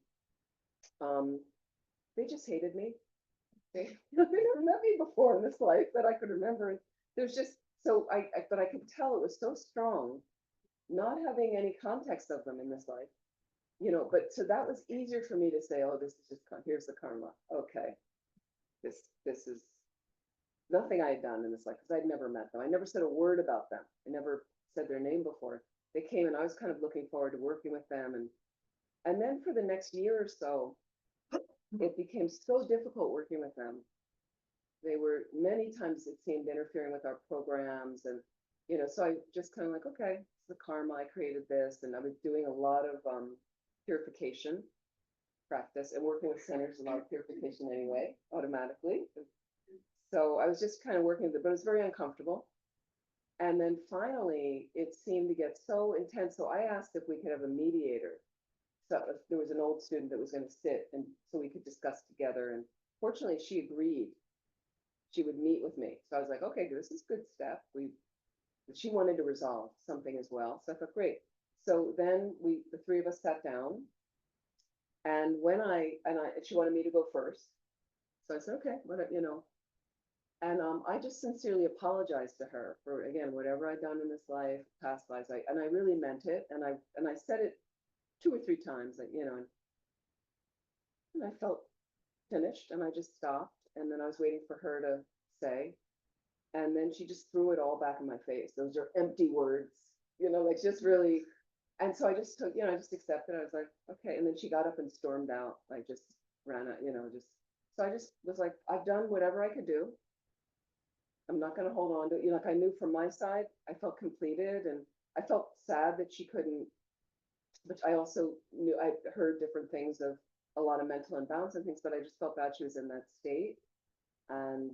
they just hated me. They never met me before in this life that I could remember. There's just, but I could tell it was so strong, not having any context of them in this life, but so that was easier for me to say, oh, this is just, here's the karma. Okay. This is nothing I had done in this life, because I'd never met them. I never said a word about them. I never said their name before. They came, and I was kind of looking forward to working with them. And then for the next year or so, it became so difficult working with them. They were many times, it seemed, interfering with our programs, and you know, so I just kind of like, okay, it's the karma, I created this, and I was doing a lot of purification practice and working with centers, a lot of purification anyway, automatically. So I was just kind of working with it, but it was very uncomfortable. And then finally, it seemed to get so intense. So I asked if we could have a mediator. So if there was an old student that was going to sit, and so we could discuss together. And fortunately, she agreed. She would meet with me. So I was like, okay, this is a good step. She wanted to resolve something as well. So I thought, great. So then the three of us sat down, and she wanted me to go first. So I said, okay, whatever, you know. And I just sincerely apologized to her for, again, whatever I'd done in this life, past lives. And I really meant it. And I said it 2 or 3 times, like, you know, and I felt finished, and I just stopped. And then I was waiting for her to say, and then she just threw it all back in my face. Those are empty words, you know, like just really. And so I just took, you know, I just accepted. I was like, okay. And then she got up and stormed out, like just ran out, you know, just. So I just was like, I've done whatever I could do. I'm not going to hold on to it. You know, like I knew from my side, I felt completed, and I felt sad that she couldn't, but I also knew I heard different things of a lot of mental imbalance and things, but I just felt bad she was in that state, and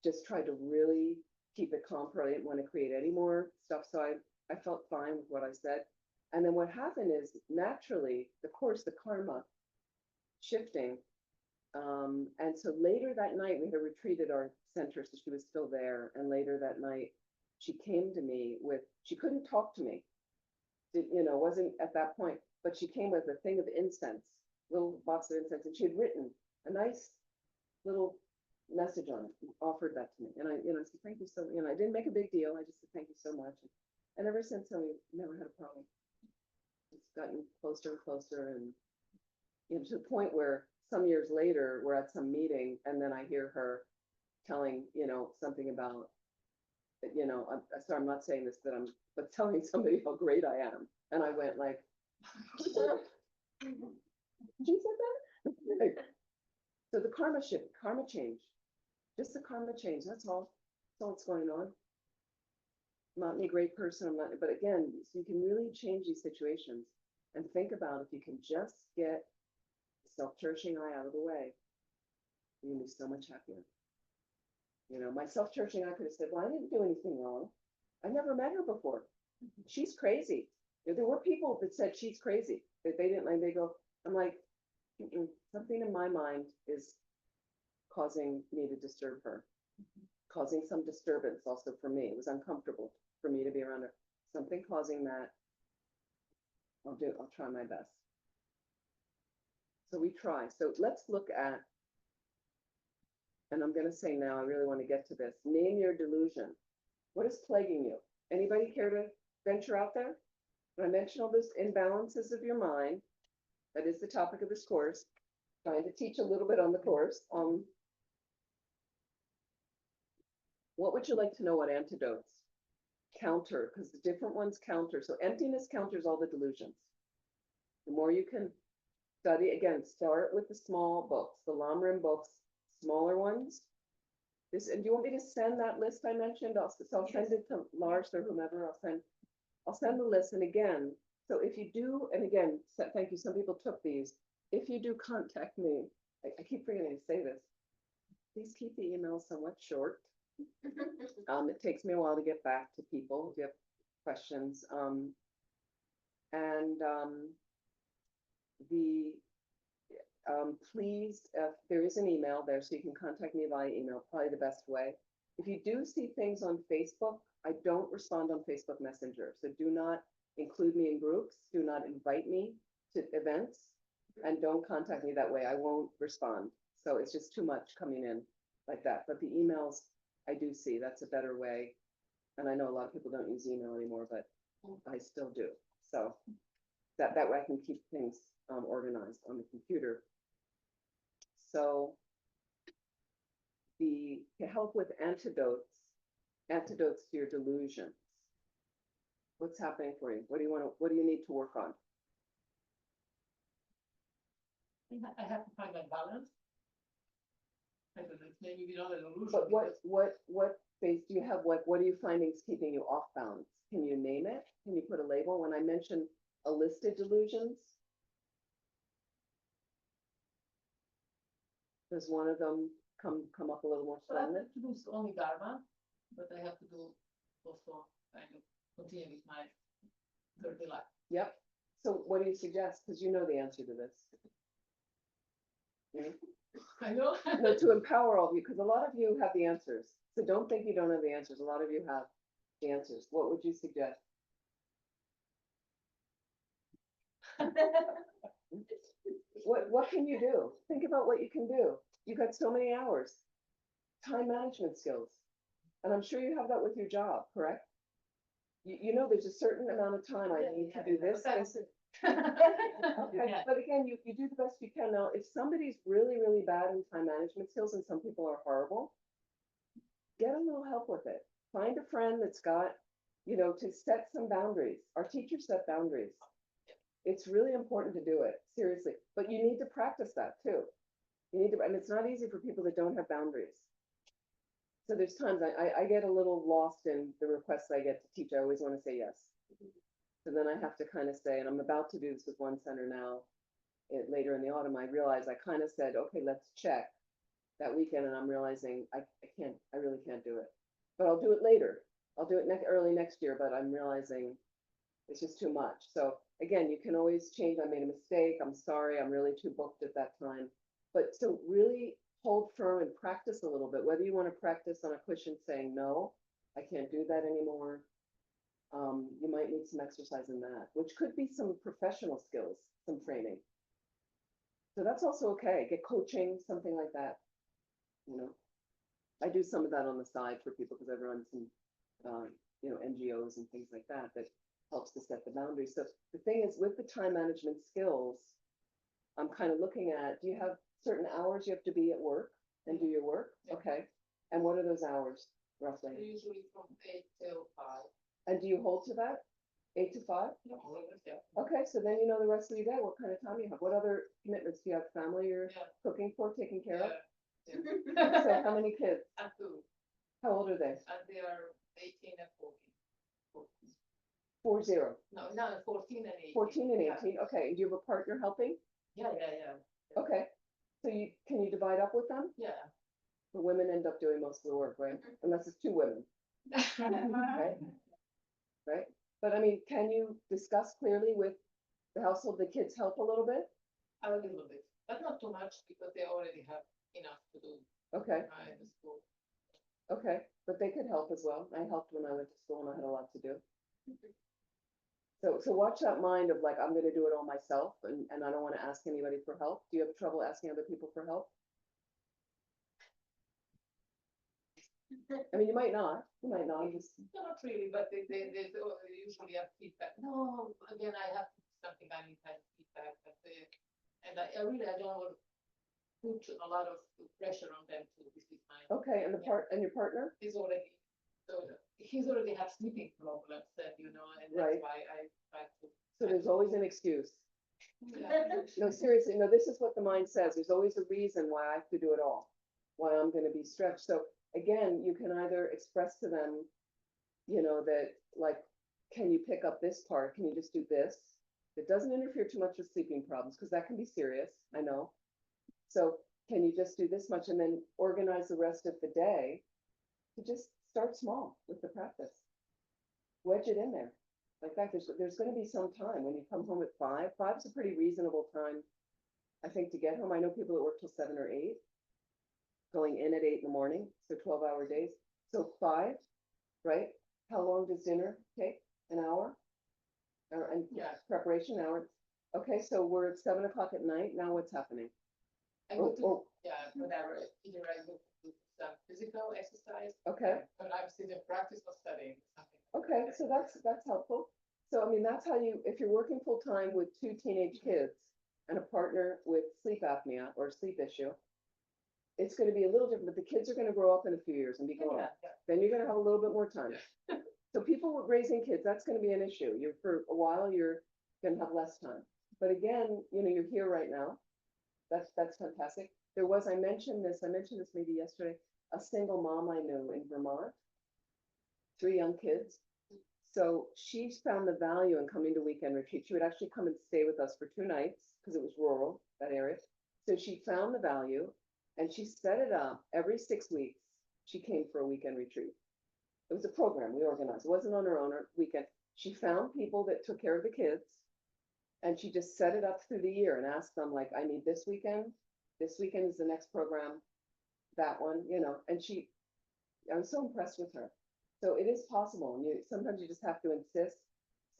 just tried to really keep it calm for her. I didn't want to create any more stuff. So I felt fine with what I said. And then what happened is naturally, of course, the karma shifting. And so later that night, we had a retreat at our center, so she was still there. And later that night, she came to me with, she couldn't talk to me, you know, wasn't at that point, but she came with a thing of incense, little box of incense, and she had written a nice little message on it, and offered that to me. And I, you know, said, thank you so much. You know, I didn't make a big deal. I just said, thank you so much. And ever since then, we've never had a problem. It's gotten closer and closer, and you know, to the point where some years later, we're at some meeting, and then I hear her telling, you know, something about, you know, I'm sorry, I'm not saying this, but telling somebody how great I am. And I went like, she said that? Like, so the karma shift, karma change, just the karma change. That's all. That's all that's going on. I'm not any great person. I'm not, but again, so you can really change these situations and think about if you can just get self-cherishing eye out of the way, you're gonna be so much happier. You know, my self-cherishing eye could have said, well, I didn't do anything wrong. I never met her before. She's crazy. There were people that said she's crazy. That they didn't like, they go, I'm like, something in my mind is causing me to disturb her, causing some disturbance also for me. It was uncomfortable for me to be around her. Something causing that. I'll try my best. So we try. So let's look at, and I'm going to say now, I really want to get to this. Name your delusion. What is plaguing you? Anybody care to venture out there? When I mention all those imbalances of your mind, that is the topic of this course. Trying to teach a little bit on the course. What would you like to know? What antidotes counter? Because the different ones counter. So emptiness counters all the delusions. The more you can study, again, start with the small books, the Lamrim books, smaller ones. This, and do you want me to send that list I mentioned? I'll send it to Lars or whomever. I'll send the list. And again, so if you do, and again, thank you. Some people took these. If you do contact me, I keep forgetting to say this. Please keep the emails somewhat short. It takes me a while to get back to people if you have questions. Please, there is an email there, so you can contact me via email, probably the best way. If you do see things on Facebook, I don't respond on Facebook Messenger, so do not include me in groups, do not invite me to events, and don't contact me that way. I won't respond. So it's just too much coming in like that. But the emails I do see, that's a better way. And I know a lot of people don't use email anymore, but I still do. So that way I can keep things organized on the computer. So to help with antidotes to your delusions. What's happening for you? What do you need to work on? I have to find that balance. Because it's maybe, you know, the illusion. But what phase, do you have like, what are you finding is keeping you off balance? Can you name it? Can you put a label? When I mentioned listed delusions, does one of them come up a little more But I strongly? have to do only Dharma, but I have to do also kind of continue with my dirty life. Yep. So what do you suggest? Because you know the answer to this. I know. No, to empower all of you, because a lot of you have the answers. So don't think you don't have the answers. A lot of you have the answers. What would you suggest? What can you do? Think about what you can do. You've got so many hours. Time management skills. And I'm sure you have that with your job, correct? You know there's a certain amount of time I need to do this, this. Okay, Yeah. but again, you do the best you can. Now, if somebody's really, really bad in time management skills, and some people are horrible, get a little help with it. Find a friend that's got, to set some boundaries. Our teachers set boundaries. It's really important to do it, seriously. But you need to practice that too. You need to, and it's not easy for people that don't have boundaries. So there's times I get a little lost in the requests I get to teach. I always want to say yes. So then I have to kind of say, and I'm about to do this with one center now, later in the autumn, I realized I kind of said, okay, let's check that weekend. And I'm realizing I really can't do it, but I'll do it later. I'll do it early next year, but I'm realizing it's just too much. So again, you can always change. I made a mistake. I'm sorry. I'm really too booked at that time. But so really hold firm and practice a little bit, whether you want to practice on a cushion saying, no, I can't do that anymore. You might need some exercise in that, which could be some professional skills, some training. So that's also okay. Get coaching, something like that. I do some of that on the side for people because I run some, NGOs and things like that, that helps to set the boundaries. So the thing is with the time management skills, I'm kind of looking at, do you have certain hours you have to be at work and do your work? Yeah. Okay. And what are those hours roughly? Usually from 8 till 5. And do you hold to that? 8 to 5? Yeah. Okay, so then you know the rest of your day, what kind of time you have. What other commitments do you have? Family you're Yeah. cooking for, taking care of? Yeah. So how many kids? And 2. How old are they? And they are 18 and 14. 40. No, 14 and 18. 14 and Yeah. 18. Okay, and do you have a partner helping? Yeah. Okay. So can you divide up with them? Yeah. The women end up doing most of the work, right? Unless it's 2 women, right? Right? But I mean, can you discuss clearly with the household, the kids help a little bit? A little bit, but not too much because they already have enough to do Okay, in the school. okay, but they could help as well. I helped when I went to school and I had a lot to do. So watch that mind of like, I'm gonna do it all myself and I don't wanna ask anybody for help. Do you have trouble asking other people for help? I mean, you might not, just, No, not really, but they usually have feedback. No, again, I have something I need to have feedback, but and I really don't want to put a lot of pressure on them to this is my. okay, and your partner? He's already have sleeping problems, and and Right. that's why I try to. So there's always an excuse. Yeah. No, seriously, no, this is what the mind says. There's always a reason why I have to do it all, why I'm gonna be stretched. So again, you can either express to them, that like, can you pick up this part? Can you just do this? It doesn't interfere too much with sleeping problems, because that can be serious, I know. So can you just do this much and then organize the rest of the day to just start small with the practice? Wedge it in there. Like that, there's going to be some time when you come home at 5. 5 is a pretty reasonable time, I think, to get home. I know people that work till 7 or 8, going in at 8 in the morning, so 12-hour days. So 5, right? How long does dinner take? An hour? And Yeah. preparation hour. Okay, so we're at 7 o'clock at night. Now what's happening? I go to, Oh, whatever. Either I go to do some physical exercise. okay. But I'm still in practice or studying something. Okay, so that's helpful. So I mean, that's how if you're working full time with 2 teenage kids and a partner with sleep apnea or sleep issue, it's going to be a little different. But the kids are going to grow up in a few years and be grown up. Then you're going to have a little bit more time. So people with raising kids, that's going to be an issue. For a while, you're going to have less time. But again, you're here right now. That's fantastic. I mentioned this maybe yesterday, a single mom I knew in Vermont 3 young kids. So she found the value in coming to weekend retreat. She would actually come and stay with us for 2 nights because it was rural, that area. So she found the value and she set it up every 6 weeks. She came for a weekend retreat. It was a program we organized. It wasn't on her own weekend. She found people that took care of the kids and she just set it up through the year and asked them, like, I need this weekend. This weekend is the next program, that one, you know, and I was so impressed with her. So it is possible. And sometimes you just have to insist,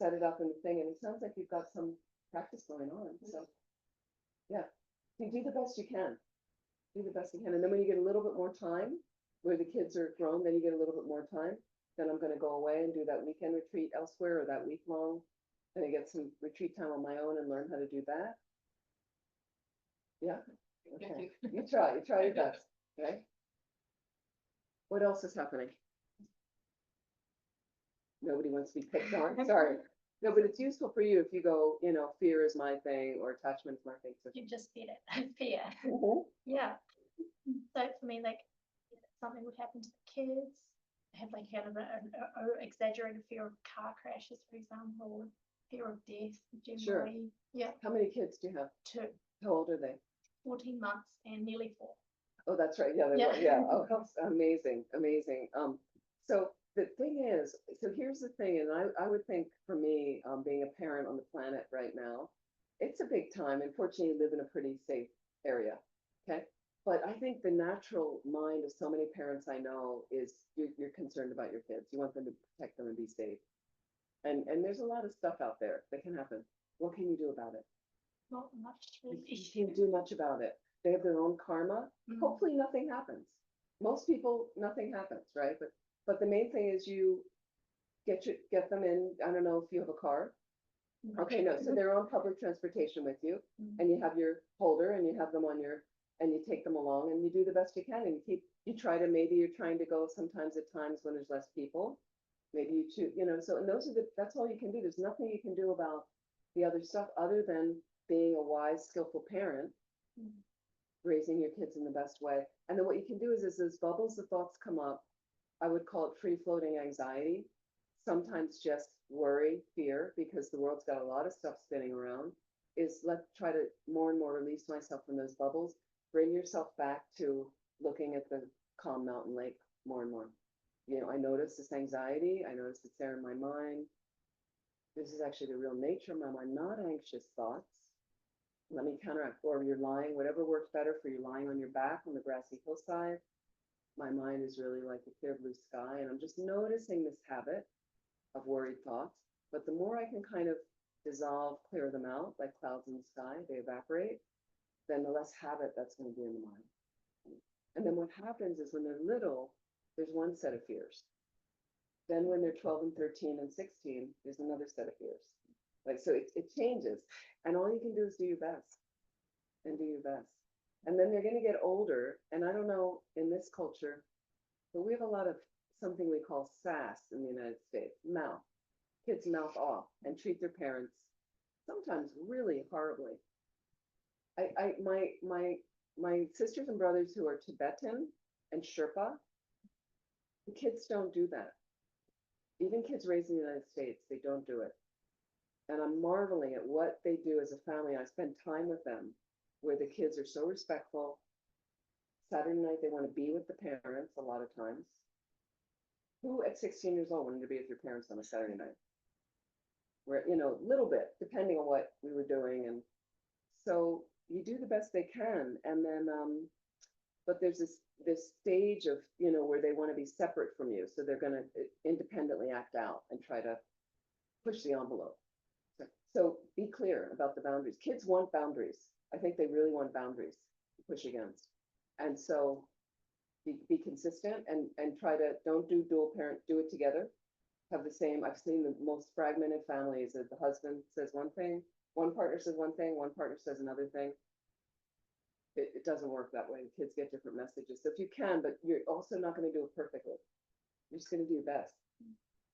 set it up in the thing. And it sounds like you've got some practice going on. So yeah, you do the best you can. Do the best you can. And then when you get a little bit more time, where the kids are grown, then you get a little bit more time. Then I'm going to go away and do that weekend retreat elsewhere or that week long. Then I get some retreat time on my own and learn how to do that. Yeah. Okay. You try your best. Okay. What else is happening? Nobody wants to be picked on. Sorry. No, but it's useful for you if you go, you know, fear is my thing or attachment is my thing. So, You just get it. Fear. Yeah. So for me, like something would happen to the kids. I have like kind of an exaggerated fear of car crashes, for example, fear of death generally. Yeah. How many kids do you have? 2, How old are they? 14 months and nearly 4. Oh, that's right. Yeah, Yeah. yeah. Oh, that's amazing, amazing. So the thing is, so here's the thing, and I would think for me, being a parent on the planet right now, it's a big time. Unfortunately, you live in a pretty safe area, okay? But I think the natural mind of so many parents I know is you're concerned about your kids. You want them to protect them and be safe. And there's a lot of stuff out there that can happen. What can you do about it? Not much You really. can't do much about it. They have their own karma. Hopefully nothing happens. Most people, nothing happens, right? But the main thing is you get them in. I don't know if you have a car. Okay, no, so they're on public transportation with you, and you have your holder, and you have them on and you take them along, and you do the best you can, and you try to, maybe you're trying to go sometimes at times when there's less people. Maybe you choose, you know, so, and that's all you can do. There's nothing you can do about the other stuff other than being a wise, skillful parent, raising your kids in the best way. And then what you can do is those bubbles of thoughts come up. I would call it free floating anxiety. Sometimes just worry, fear, because the world's got a lot of stuff spinning around. Let's try to more and more release myself from those bubbles. Bring yourself back to looking at the calm mountain lake more and more. You know, I notice this anxiety. I notice it's there in my mind. This is actually the real nature of my mind, not anxious thoughts. Let me counteract. Or you're lying, whatever works better for you, lying on your back on the grassy hillside. My mind is really like a clear blue sky. And I'm just noticing this habit of worried thoughts. But the more I can kind of dissolve, clear them out like clouds in the sky, they evaporate, then the less habit that's going to be in the mind. And then what happens is when they're little, there's one set of fears. Then when they're 12 and 13 and 16, there's another set of fears. Like, so it changes. And all you can do is do your best and do your best. And then they're going to get older. And I don't know in this culture, but we have a lot of something we call sass in the United States, mouth. Kids mouth off and treat their parents sometimes really horribly. My sisters and brothers who are Tibetan and Sherpa, the kids don't do that. Even kids raised in the United States, they don't do it. And I'm marveling at what they do as a family. I spend time with them where the kids are so respectful. Saturday night, they want to be with the parents a lot of times. Who at 16 years old wanted to be with your parents on a Saturday night? Where, you know, a little bit, depending on what we were doing. And so you do the best they can. And then, but there's this stage of, you know, where they want to be separate from you. So they're going to independently act out and try to push the envelope. So be clear about the boundaries. Kids want boundaries. I think they really want boundaries to push against. And so be consistent and try to, don't do dual parent, do it together. Have the same, I've seen the most fragmented families that the husband says one thing, one partner says one thing, one partner says another thing. It doesn't work that way. The kids get different messages. So if you can, but you're also not going to do it perfectly. You're just going to do your best.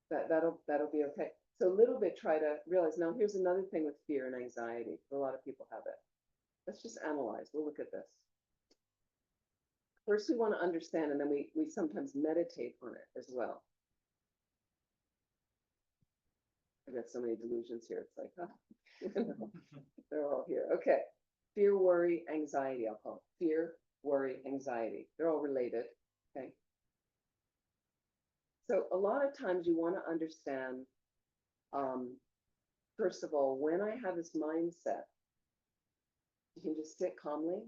That'll be okay. So a little bit try to realize, now here's another thing with fear and anxiety. A lot of people have it. Let's just analyze. We'll look at this. First, we want to understand, and then we sometimes meditate on it as well. I got so many delusions here. It's like, huh. They're all here. Okay. Fear, worry, anxiety, I'll call it. Fear, worry, anxiety. They're all related. Okay. So a lot of times you want to understand, first of all, when I have this mindset, you can just sit calmly.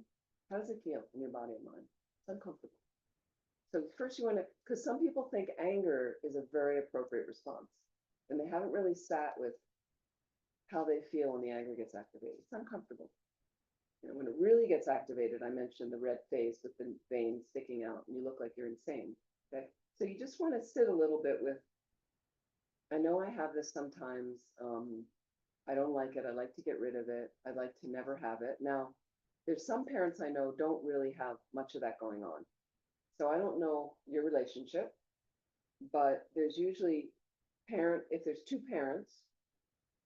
How does it feel in your body and mind? It's uncomfortable. So first you want to, because some people think anger is a very appropriate response, and they haven't really sat with how they feel when the anger gets activated. It's uncomfortable. You know, when it really gets activated, I mentioned the red face with the veins sticking out, and you look like you're insane. Okay, so you just want to sit a little bit with. I know I have this sometimes. I don't like it. I like to get rid of it. I'd like to never have it. Now, there's some parents I know don't really have much of that going on. So I don't know your relationship, but there's usually if there's two parents,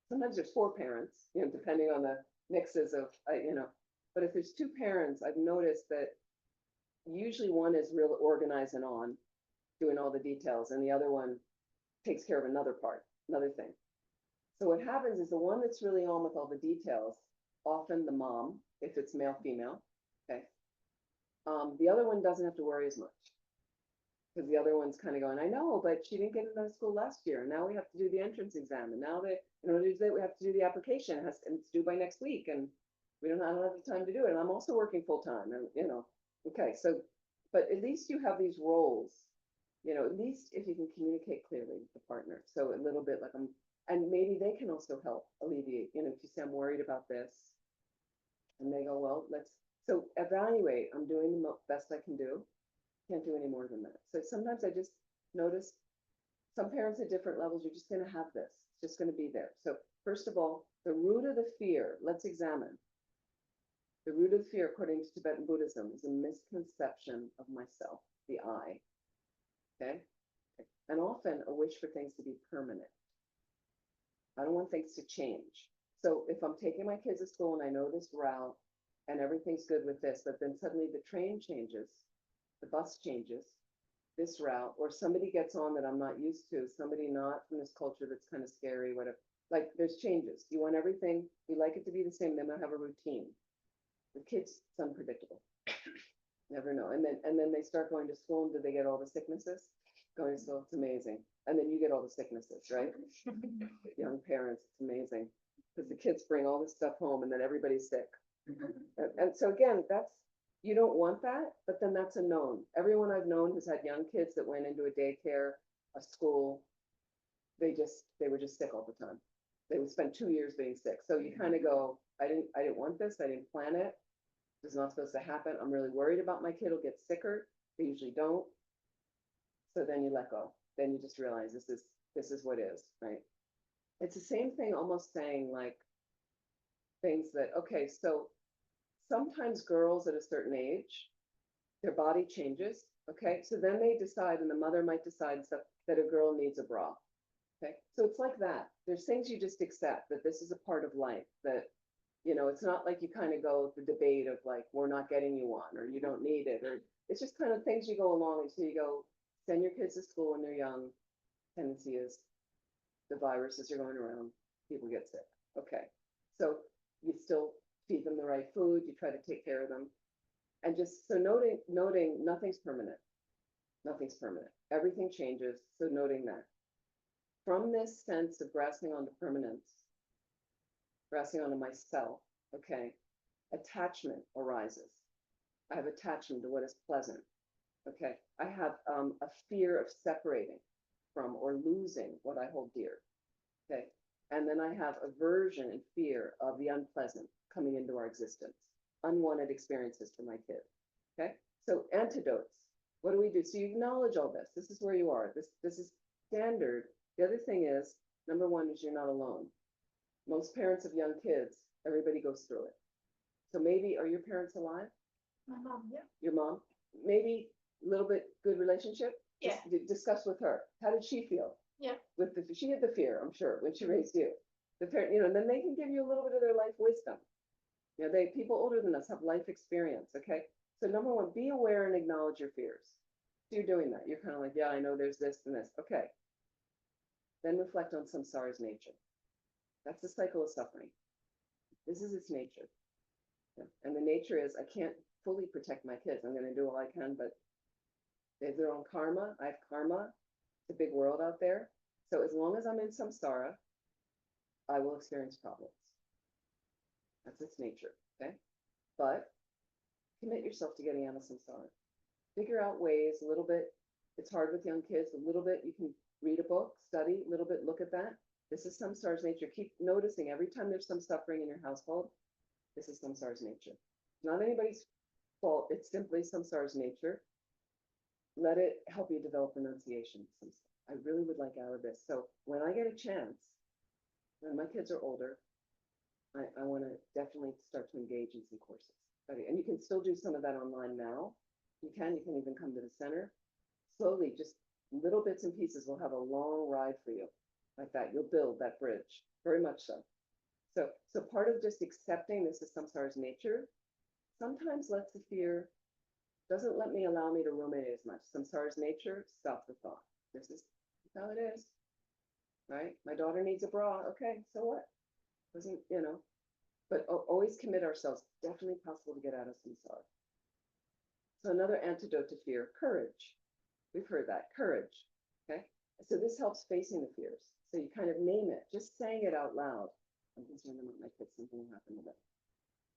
sometimes there's four parents, you know, depending on the mixes of, you know, but if there's two parents, I've noticed that usually one is real organized and on, doing all the details, and the other one takes care of another part, another thing. So what happens is the one that's really on with all the details, often the mom, if it's male, female, okay. The other one doesn't have to worry as much. Because the other one's kind of going, I know, but she didn't get into school last year. And now we have to do the entrance exam. And now that in order to do that, we have to do the application. And it's due by next week. And I don't have the time to do it. And I'm also working full time. And you know, okay, so but at least you have these roles, you know, at least if you can communicate clearly with the partner. So a little bit like and maybe they can also help alleviate, you know, if you say I'm worried about this. And they go, well, so evaluate. I'm doing the best I can do. Can't do any more than that. So sometimes I just notice some parents at different levels, you're just going to have this. It's just going to be there. So first of all, the root of the fear, let's examine. The root of the fear, according to Tibetan Buddhism, is a misconception of myself, the I. Okay? And often a wish for things to be permanent. I don't want things to change. So if I'm taking my kids to school and I know this route and everything's good with this, but then suddenly the train changes, the bus changes, this route, or somebody gets on that I'm not used to, somebody not from this culture that's kind of scary, whatever. Like there's changes. You want everything, you like it to be the same, then I have a routine. The kids, it's unpredictable. Never know. And then they start going to school, and do they get all the sicknesses? Going to school, it's amazing. And then you get all the sicknesses, right? Young parents, it's amazing. Because the kids bring all this stuff home and then everybody's sick. And so again, you don't want that, but then that's a known. Everyone I've known who's had young kids that went into a daycare, a school, they were just sick all the time. They would spend 2 years being sick. So you kind of go, I didn't want this. I didn't plan it. It's not supposed to happen. I'm really worried about my kid will get sicker. They usually don't. So then you let go. Then you just realize this is what is, right? It's the same thing, almost saying like things that, okay, so sometimes girls at a certain age, their body changes. Okay, so then they decide, and the mother might decide stuff that a girl needs a bra. Okay, so it's like that. There's things you just accept that this is a part of life, that, you know, it's not like you kind of go the debate of like, we're not getting you one, or you don't need it, or it's just kind of things you go along until you go, send your kids to school when they're young. Tendency is the viruses are going around, people get sick. Okay, so you still feed them the right food, you try to take care of them. And just so noting nothing's permanent. Nothing's permanent. Everything changes. So noting that. From this sense of grasping onto permanence, grasping onto myself, okay, attachment arises. I have attachment to what is pleasant. Okay, I have a fear of separating from or losing what I hold dear. Okay, and then I have aversion and fear of the unpleasant coming into our existence, unwanted experiences for my kid. Okay, so antidotes. What do we do? So you acknowledge all this. This is where you are. This is standard. The other thing is, number one is you're not alone. Most parents of young kids, everybody goes through it. So maybe, are your parents alive? My mom, yeah. Your mom? Maybe a little bit good relationship? Yeah. Discuss with her. How did she feel? Yeah. She had the fear, I'm sure, when she raised you. The parent, you know, and then they can give you a little bit of their life wisdom. You know, people older than us have life experience, okay? So number one, be aware and acknowledge your fears. So you're doing that. You're kind of like, yeah, I know there's this and this. Okay. Then reflect on samsara's nature. That's the cycle of suffering. This is its nature. Yeah. And the nature is, I can't fully protect my kids. I'm going to do all I can, but they have their own karma. I have karma. It's a big world out there. So as long as I'm in samsara, I will experience problems. That's its nature, okay? But commit yourself to getting out of samsara. Figure out ways a little bit. It's hard with young kids. A little bit, you can read a book, study, a little bit, look at that. This is samsara's nature. Keep noticing every time there's some suffering in your household, this is samsara's nature. Not anybody's fault. It's simply samsara's nature. Let it help you develop renunciation. I really would like out of this. So when I get a chance, when my kids are older, I want to definitely start to engage in some courses. And you can still do some of that online now. You can even come to the center. Slowly, just little bits and pieces will have a long ride for you. Like that, you'll build that bridge, very much so. So part of just accepting this is samsara's nature, sometimes lets the fear, doesn't let me allow me to ruminate as much. Samsara's nature, stop the thought. This is how it is, right? My daughter needs a bra. Okay, so what? Doesn't, but always commit ourselves. Definitely possible to get out of samsara. So another antidote to fear, courage. We've heard that, courage, okay? So this helps facing the fears. So you kind of name it, just saying it out loud. I'm concerned about my kids, something will happen to them.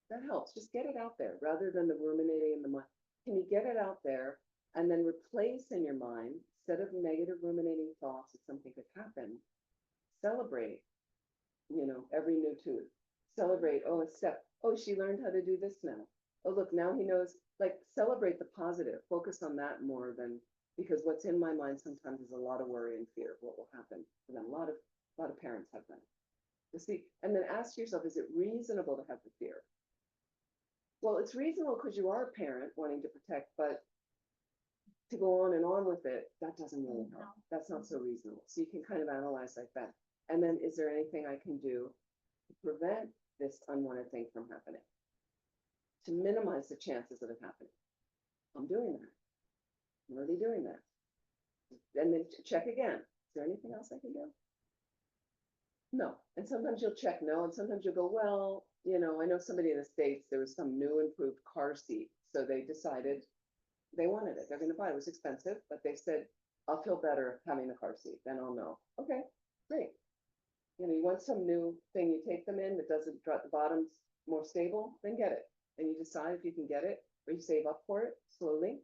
That helps, just get it out there rather than the ruminating in the mind. Can you get it out there and then replace in your mind, instead of negative ruminating thoughts that something could happen, celebrate, every new tooth. Celebrate, oh, a step. Oh, she learned how to do this now. Oh, look, now he knows, like celebrate the positive, focus on that more than, because what's in my mind sometimes is a lot of worry and fear of what will happen to them. A lot of parents have that. You see, and then ask yourself, is it reasonable to have the fear? Well, it's reasonable because you are a parent wanting to protect, but to go on and on with it, that doesn't really help. That's not so reasonable. So you can kind of analyze like that. And then is there anything I can do to prevent this unwanted thing from happening? To minimize the chances of it happening. I'm doing that. I'm already doing that. And then check again. Is there anything else I can do? No. And sometimes you'll check no, and sometimes you'll go, well, I know somebody in the States, there was some new improved car seat. So they decided they wanted it. They're going to buy it. It was expensive, but they said, I'll feel better having the car seat. Then I'll know. Okay, great. You want some new thing, you take them in that doesn't drop the bottoms more stable, then get it. And you decide if you can get it or you save up for it slowly.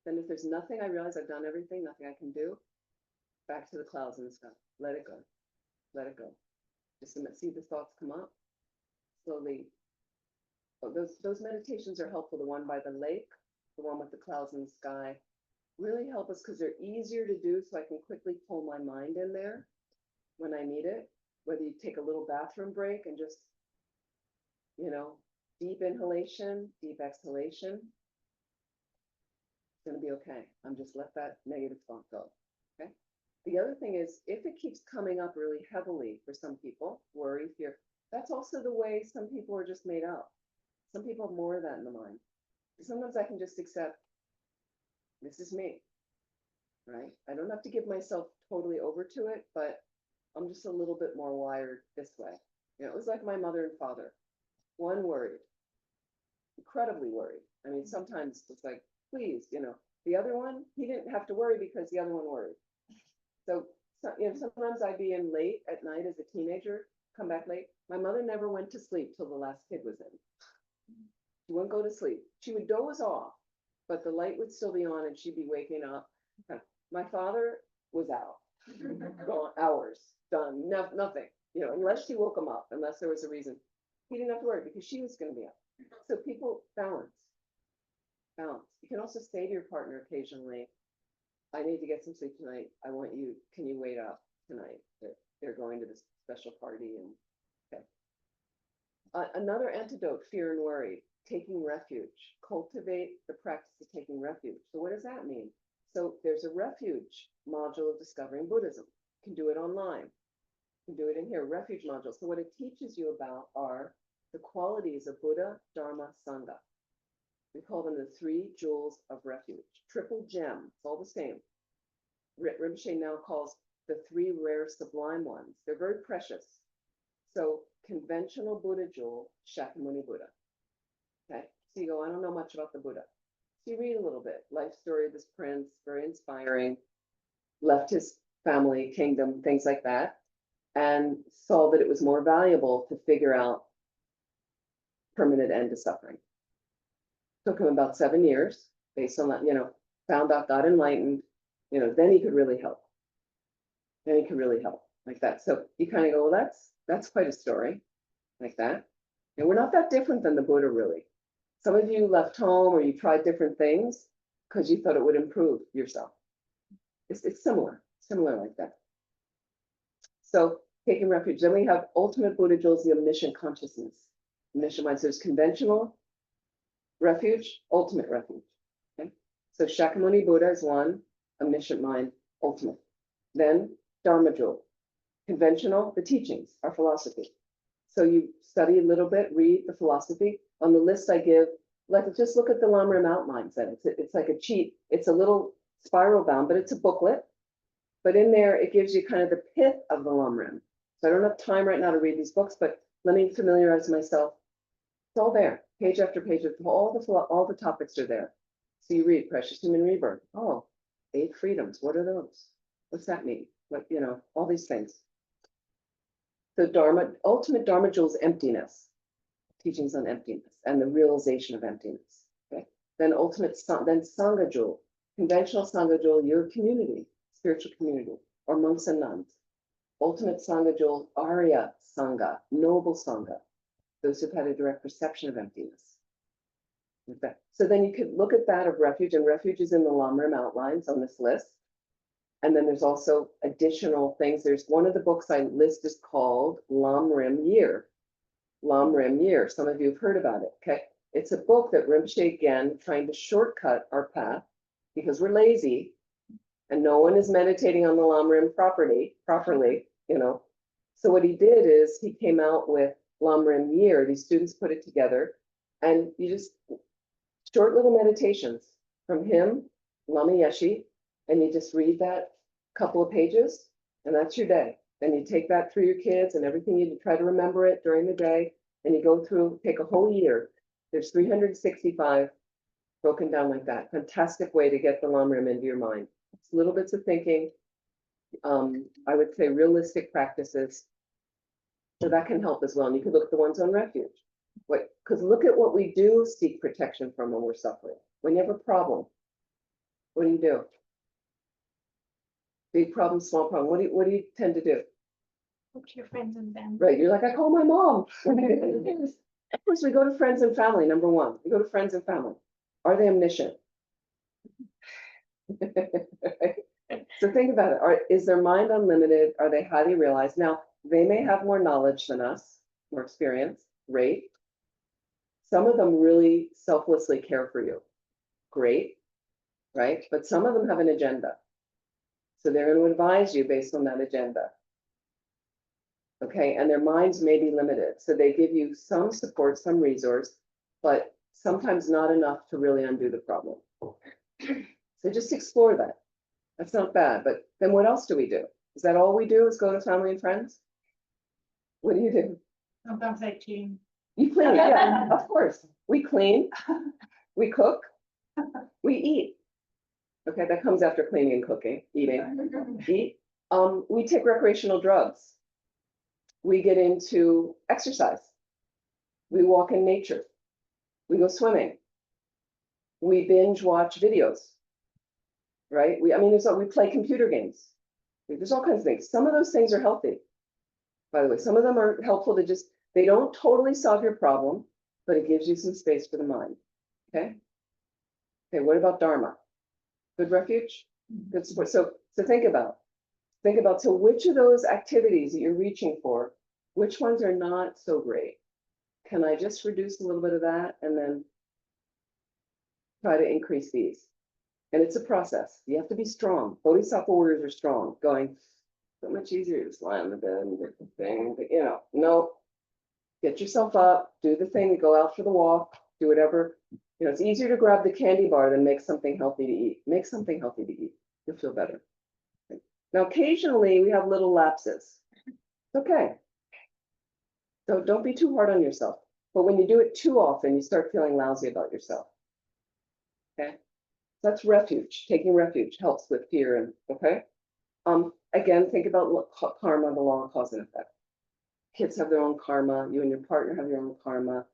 Then if there's nothing, I realize I've done everything, nothing I can do, back to the clouds in the sky. Let it go. Let it go. Just see the thoughts come up slowly. Oh, those meditations are helpful. The one by the lake, the one with the clouds in the sky, really help us because they're easier to do, so I can quickly pull my mind in there when I need it. Whether you take a little bathroom break and just, deep inhalation, deep exhalation, it's going to be okay. I'm just let that negative thought go. Okay. The other thing is, if it keeps coming up really heavily for some people, worry, fear, that's also the way some people are just made up. Some people have more of that in the mind. Sometimes I can just accept, this is me, right? I don't have to give myself totally over to it, but I'm just a little bit more wired this way. It was like my mother and father. One worried, incredibly worried. I mean, sometimes it's like, please, the other one, he didn't have to worry because the other one worried. So sometimes I'd be in late at night as a teenager, come back late. My mother never went to sleep till the last kid was in. She wouldn't go to sleep. She would doze off, but the light would still be on and she'd be waking up. My father was out, gone, hours, done, nothing, unless she woke him up, unless there was a reason. He didn't have to worry because she was going to be up. So people balance. You can also say to your partner occasionally, I need to get some sleep tonight. Can you wait up tonight? They're going to this special party. And okay. Another antidote, fear and worry, taking refuge. Cultivate the practice of taking refuge. So what does that mean? So there's a refuge module of Discovering Buddhism. You can do it online. You can do it in here, refuge module. So what it teaches you about are the qualities of Buddha, Dharma, Sangha. We call them the 3 jewels of refuge. Triple gem, it's all the same. Rinpoche now calls the three rare sublime ones. They're very precious. So conventional Buddha jewel, Shakyamuni Buddha. Okay, so you go, I don't know much about the Buddha. So you read a little bit, life story of this prince, very inspiring, left his family, kingdom, things like that, and saw that it was more valuable to figure out permanent end to suffering. Took him about 7 years based on that, found out, got enlightened, then he could really help. Then he could really help like that. So you kind of go, well, that's quite a story like that. And we're not that different than the Buddha, really. Some of you left home or you tried different things because you thought it would improve yourself. It's similar like that. So taking refuge. Then we have ultimate Buddha jewels, the omniscient consciousness. Omniscient mind. So there's conventional refuge, ultimate refuge. Okay. So Shakyamuni Buddha is one, omniscient mind, ultimate. Then Dharma jewel. Conventional, the teachings, our philosophy. So you study a little bit, read the philosophy. On the list I give, just look at the Lamrim outlines. Then it's like a cheat. It's a little spiral bound, but it's a booklet. But in there, it gives you kind of the pith of the Lamrim. So I don't have time right now to read these books, but let me familiarize myself. It's all there, page after page. All the topics are there. So you read Precious Human Rebirth. Oh, 8 freedoms. What are those? What's that mean? All these things. So ultimate Dharma jewel is emptiness. Teachings on emptiness and the realization of emptiness. Okay. Then then Sangha jewel. Conventional Sangha jewel, your community, spiritual community, or monks and nuns. Ultimate Sangha jewel, Arya Sangha, noble Sangha, those who've had a direct perception of emptiness. Okay. So then you could look at that of refuge, and refuge is in the Lamrim outlines on this list. And then there's also additional things. There's one of the books I list is called Lamrim Year. Lamrim Year. Some of you have heard about it. Okay. It's a book that Rinpoche, again, trying to shortcut our path because we're lazy and no one is meditating on the Lamrim properly. So what he did is he came out with Lamrim Year. These students put it together and you just short little meditations from him, Lama Yeshe, and you just read that couple of pages and that's your day. Then you take that through your kids and everything, you try to remember it during the day and you go through, take a whole year. There's 365 broken down like that. Fantastic way to get the Lamrim into your mind. It's little bits of thinking. I would say realistic practices. So that can help as well. And you could look at the ones on refuge. Because look at what we do seek protection from when we're suffering. When you have a problem, what do? Big problem, small problem. What do you tend to do? Talk to your friends and family. Right. You're like, I call my mom. Of course, we go to friends and family, number one. We go to friends and family. Are they omniscient? So think about it. Is their mind unlimited? Are they highly realized? Now, they may have more knowledge than us, more experience, great. Some of them really selflessly care for you. Great, right? But some of them have an agenda. So they're going to advise you based on that agenda. Okay, and their minds may be limited. So they give you some support, some resource, but sometimes not enough to really undo the problem. So just explore that. That's not bad. But then what else do we do? Is that all we do is go to family and friends? What do you do? Sometimes I clean. You clean, yeah, of course. We clean, we cook, we eat. Okay, that comes after cleaning and cooking, eating. Eat. We take recreational drugs. We get into exercise. We walk in nature. We go swimming. We binge watch videos. Right? We play computer games. There's all kinds of things. Some of those things are healthy. By the way, some of them are helpful to they don't totally solve your problem, but it gives you some space for the mind. Okay? Okay, what about Dharma? Good refuge? Good support. So think about, so which of those activities that you're reaching for, which ones are not so great? Can I just reduce a little bit of that and then try to increase these? And it's a process. You have to be strong. Bodhisattva warriors are strong, going, so much easier to just lie on the bed and get the thing, but no. Get yourself up, do the thing, go out for the walk, do whatever. It's easier to grab the candy bar than make something healthy to eat. Make something healthy to eat. You'll feel better. Now, occasionally we have little lapses. It's okay. So don't be too hard on yourself. But when you do it too often, you start feeling lousy about yourself. Okay? That's refuge. Taking refuge helps with fear and okay. Again, think about karma, the law of cause and effect. Kids have their own karma, you and your partner have your own karma.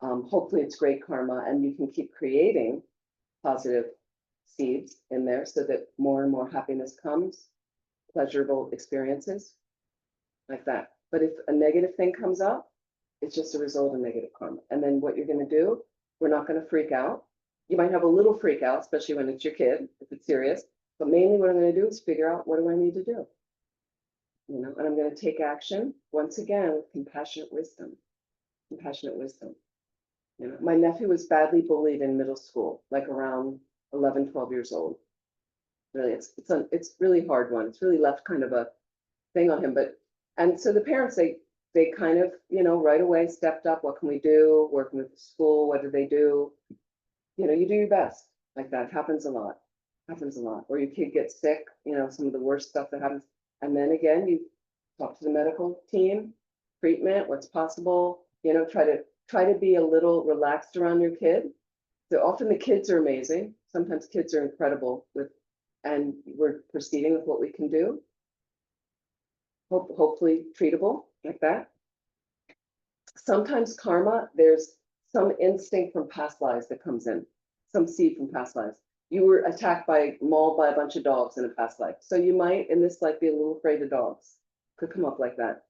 Hopefully it's great karma, and you can keep creating positive seeds in there so that more and more happiness comes, pleasurable experiences like that. But if a negative thing comes up, it's just a result of negative karma. And then what you're going to do, we're not going to freak out. You might have a little freak out, especially when it's your kid, if it's serious. But mainly what I'm going to do is figure out, what do I need to do? You know, and I'm going to take action once again with compassionate wisdom. Compassionate wisdom. You know, my nephew was badly bullied in middle school, like around 11, 12 years old. Really, it's really hard one. It's really left kind of a thing on him. But and so the parents, they kind of, you know, right away stepped up. What can we do? Working with the school, what do they do? You know, you do your best. Like that happens a lot. Happens a lot. Or your kid gets sick, you know, some of the worst stuff that happens. And then again, you talk to the medical team, treatment, what's possible, you know, try to be a little relaxed around your kid. So often the kids are amazing. Sometimes kids are incredible and we're proceeding with what we can do. Hopefully treatable like that. Sometimes karma, there's some instinct from past lives that comes in, some seed from past lives. You were mauled by a bunch of dogs in a past life. So you might in this life be a little afraid of dogs. Could come up like that.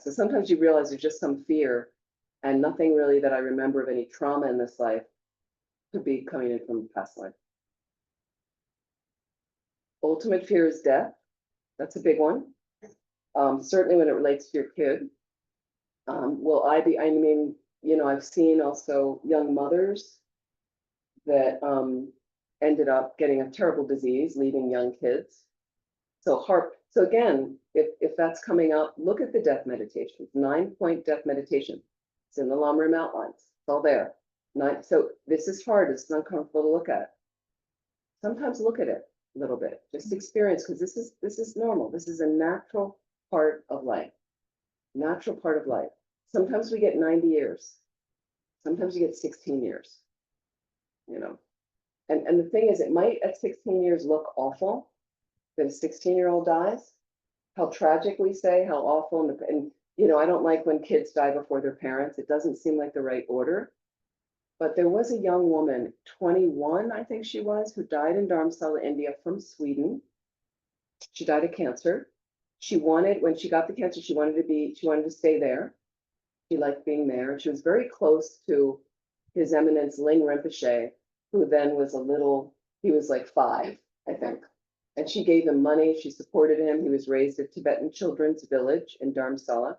So sometimes you realize there's just some fear and nothing really that I remember of any trauma in this life could be coming in from past life. Ultimate fear is death. That's a big one. Certainly when it relates to your kid. I mean, you know, I've seen also young mothers that ended up getting a terrible disease, leaving young kids. So again, if that's coming up, look at the death meditation, 9-point death meditation. It's in the Lam outlines. It's all there. So this is hard. It's uncomfortable to look at. Sometimes look at it a little bit. Just experience, because this is normal. This is a natural part of life. Natural part of life. Sometimes we get 90 years. Sometimes you get 16 years. You know, and the thing is, it might at 16 years look awful that a 16-year-old dies. How tragic we say, how awful, and you know, I don't like when kids die before their parents. It doesn't seem like the right order. But there was a young woman, 21, I think she was, who died in Dharamsala, India, from Sweden. She died of cancer. When she got the cancer, she wanted to stay there. She liked being there. She was very close to His Eminence Ling Rinpoche, who then was he was like 5, I think. And she gave him money. She supported him. He was raised at Tibetan Children's Village in Dharamsala.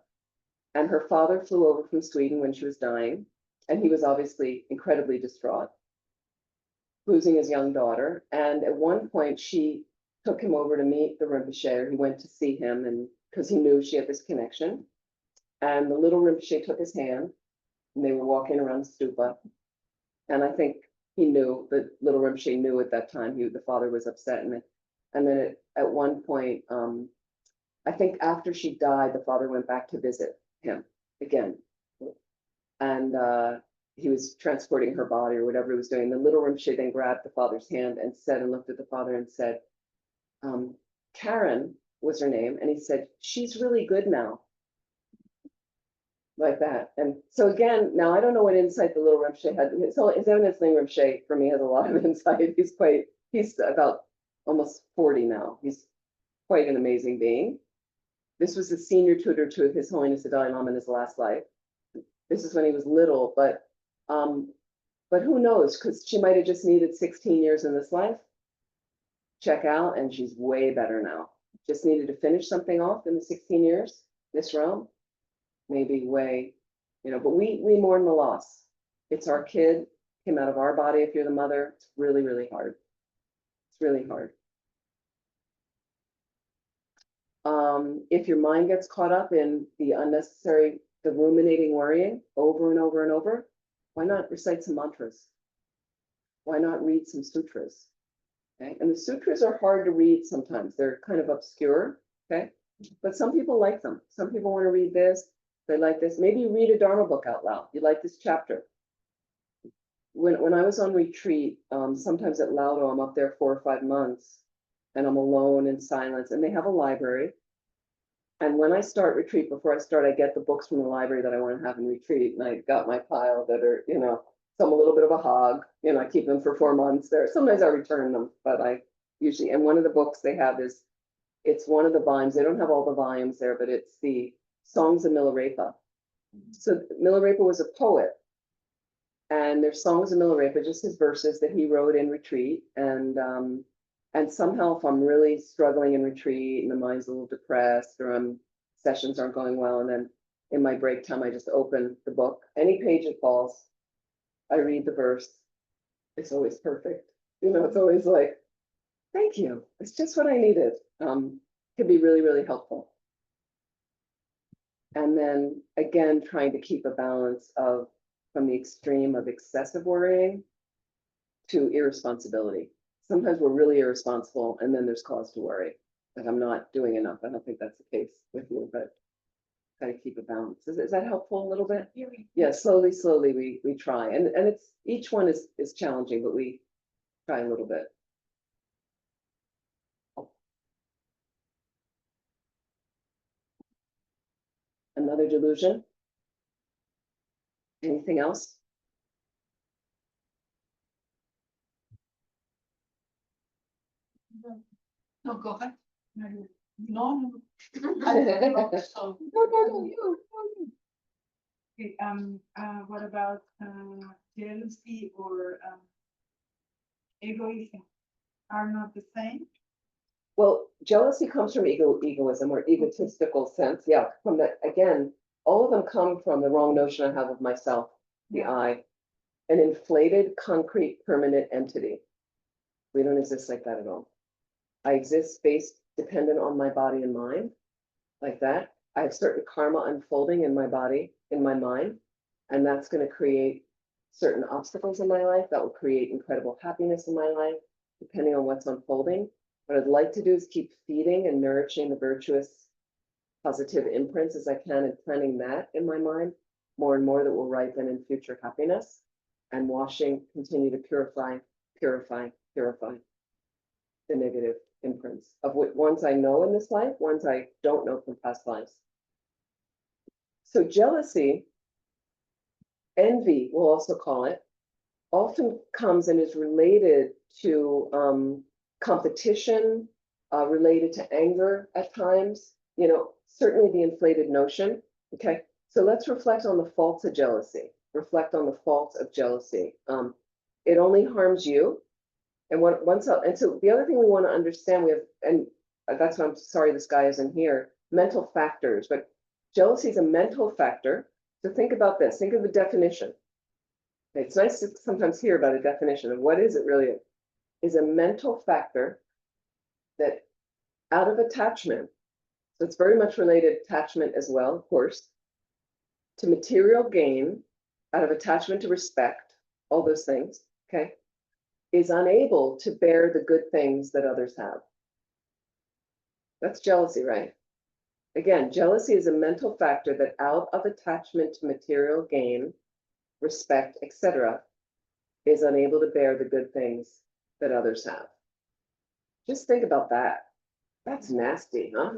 And her father flew over from Sweden when she was dying. And he was obviously incredibly distraught, losing his young daughter. And at one point, she took him over to meet the Rinpoche. He went to see him, and because he knew she had this connection. And the little Rinpoche took his hand, and they were walking around the stupa. And I think he knew, the little Rinpoche knew at that time, the father was upset. And then at one point, I think after she died, the father went back to visit him again. And he was transporting her body or whatever he was doing. The little Rinpoche then grabbed the father's hand and looked at the father and said, Karen was her name. And he said, she's really good now. Like that. And so again, now I don't know what insight the little Rinpoche had. His Eminence Ling Rinpoche for me has a lot of insight. He's about almost 40 now. He's quite an amazing being. This was the senior tutor to His Holiness the Dalai Lama in his last life. This is when he was little, but who knows? Because she might have just needed 16 years in this life. Check out, and she's way better now. Just needed to finish something off in the 16 years, this realm. Maybe way, you know, but we mourn the loss. It's our kid, came out of our body. If you're the mother, it's really, really hard. It's really hard. If your mind gets caught up in the ruminating worrying over and over and over, why not recite some mantras? Why not read some sutras? Okay, and the sutras are hard to read sometimes. They're kind of obscure, okay? But some people like them. Some people want to read this, they like this. Maybe you read a Dharma book out loud. You like this chapter. When I was on retreat, sometimes at Laudo, I'm up there 4 or 5 months and I'm alone in silence, and they have a library. And when I start retreat, before I start, I get the books from the library that I want to have in retreat. And I got my pile that are, some a little bit of a hog. I keep them for 4 months there. Sometimes I return them, but I usually, and one of the books they have it's one of the volumes. They don't have all the volumes there, but it's the Songs of Milarepa. So Milarepa was a poet. And there's Songs of Milarepa, just his verses that he wrote in retreat. And somehow if I'm really struggling in retreat and the mind's a little depressed or sessions aren't going well, and then in my break time, I just open the book. Any page it falls, I read the verse. It's always perfect. It's always like, thank you. It's just what I needed. Can be really, really helpful. And then again, trying to keep a balance from the extreme of excessive worrying to irresponsibility. Sometimes we're really irresponsible and then there's cause to worry that I'm not doing enough. I don't think that's the case with you, but try to keep a balance. Is that helpful a little bit? Yeah, slowly we try. And it's each one is challenging, but we try a little bit. Another delusion? Anything else? No, go ahead. No. So, No. Okay, what about jealousy or egoism? Are not the same? Well, jealousy comes from egoism or egotistical sense. Yeah, from that, again, all of them come from the wrong notion I have of myself, the I, an inflated, concrete, permanent entity. We don't exist like that at all. I exist based, dependent on my body and mind, like that. I have certain karma unfolding in my body, in my mind, and that's going to create certain obstacles in my life that will create incredible happiness in my life, depending on what's unfolding. What I'd like to do is keep feeding and nourishing the virtuous, positive imprints as I can, and planting that in my mind more and more that will ripen in future happiness, and continue to purify the negative imprints of what ones I know in this life, ones I don't know from past lives. So jealousy, envy, we'll also call it, often comes and is related to competition, related to anger at times, certainly the inflated notion. Okay, so let's reflect on the faults of jealousy. Reflect on the faults of jealousy. It only harms you. And so the other thing we want to understand, and that's why I'm sorry this guy isn't here, mental factors, but jealousy is a mental factor. So think about this, think of the definition. Okay, it's nice to sometimes hear about a definition of what is it really is a mental factor that out of attachment, so it's very much related attachment as well, of course, to material gain, out of attachment to respect, all those things, okay, is unable to bear the good things that others have. That's jealousy, right? Again, jealousy is a mental factor that out of attachment to material gain, respect, etc., is unable to bear the good things that others have. Just think about that. That's nasty, huh?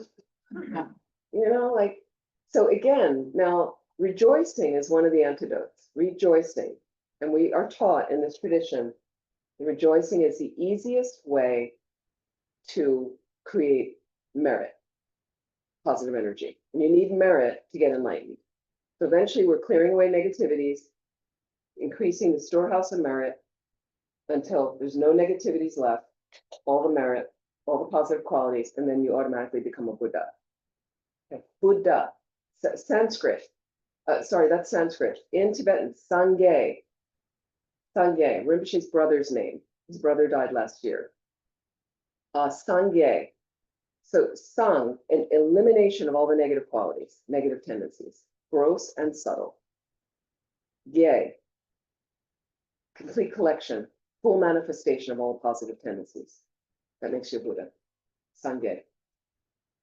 So again, now rejoicing is one of the antidotes. Rejoicing. And we are taught in this tradition, rejoicing is the easiest way to create merit, positive energy. And you need merit to get enlightened. So eventually we're clearing away negativities, increasing the storehouse of merit until there's no negativities left, all the merit, all the positive qualities, and then you automatically become a Buddha. Okay. Buddha, Sanskrit. Sorry, that's Sanskrit. In Tibetan, Sangye. Sangye, Rinpoche's brother's name. His brother died last year. Sangye. So Sang, an elimination of all the negative qualities, negative tendencies, gross and subtle. Ye, complete collection, full manifestation of all positive tendencies. That makes you a Buddha. Sangye.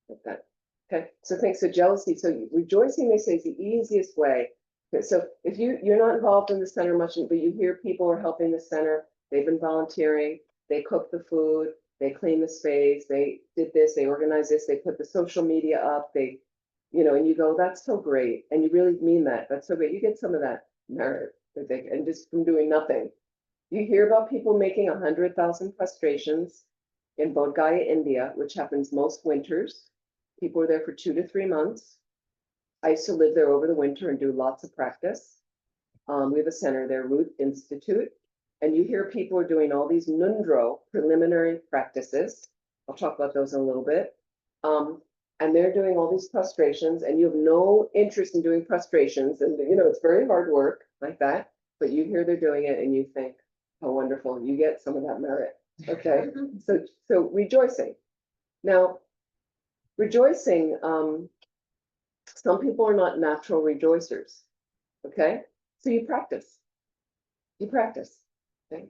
Like that. Okay, so thanks. So jealousy. So rejoicing, they say, is the easiest way. Okay, so if you're not involved in the center much, but you hear people are helping the center, they've been volunteering, they cook the food, they clean the space, they did this, they organized this, they put the social media up, they, and you go, that's so great. And you really mean that. That's so great. You get some of that merit, and just from doing nothing. You hear about people making 100,000 frustrations in Bodh Gaya, India, which happens most winters. People are there for 2 to 3 months. I used to live there over the winter and do lots of practice. We have a center there, Root Institute, and you hear people are doing all these Nundro preliminary practices. I'll talk about those in a little bit. And they're doing all these prostrations, and you have no interest in doing prostrations, and it's very hard work like that, but you hear they're doing it and you think, how wonderful, you get some of that merit. Okay, so rejoicing. Now, rejoicing, some people are not natural rejoicers. Okay, so you practice. Okay,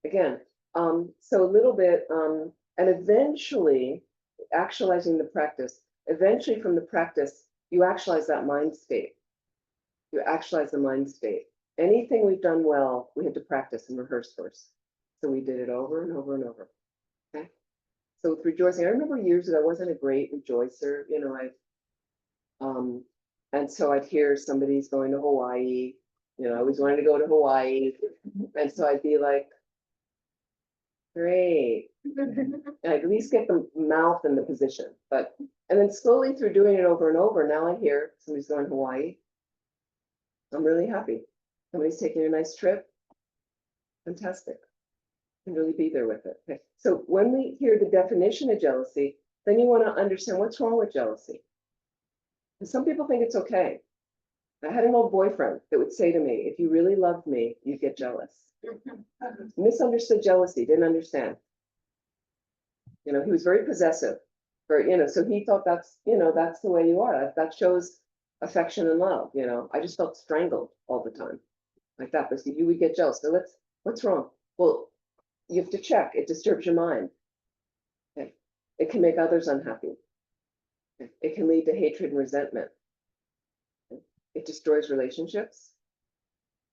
again, so a little bit, and eventually actualizing the practice. Eventually, from the practice, you actualize that mind state. You actualize the mind state. Anything we've done well, we had to practice and rehearse first. So we did it over and over and over. Okay. So with rejoicing, I remember years ago, I wasn't a great rejoicer. And so I'd hear somebody's going to Hawaii. I always wanted to go to Hawaii. And so I'd be like, great. And I'd at least get the mouth in the position. And then slowly through doing it over and over, now I hear somebody's going to Hawaii. I'm really happy. Somebody's taking a nice trip. Fantastic. Can really be there with it. Okay. So when we hear the definition of jealousy, then you want to understand what's wrong with jealousy. And some people think it's okay. I had an old boyfriend that would say to me, if you really loved me, you'd get jealous. Misunderstood jealousy, didn't understand. He was very possessive. So he thought that's the way you are. That shows affection and love. I just felt strangled all the time. Like that, but you would get jealous. So what's wrong? Well, you have to check. It disturbs your mind. Okay. It can make others unhappy. Okay. It can lead to hatred and resentment. Okay. It destroys relationships.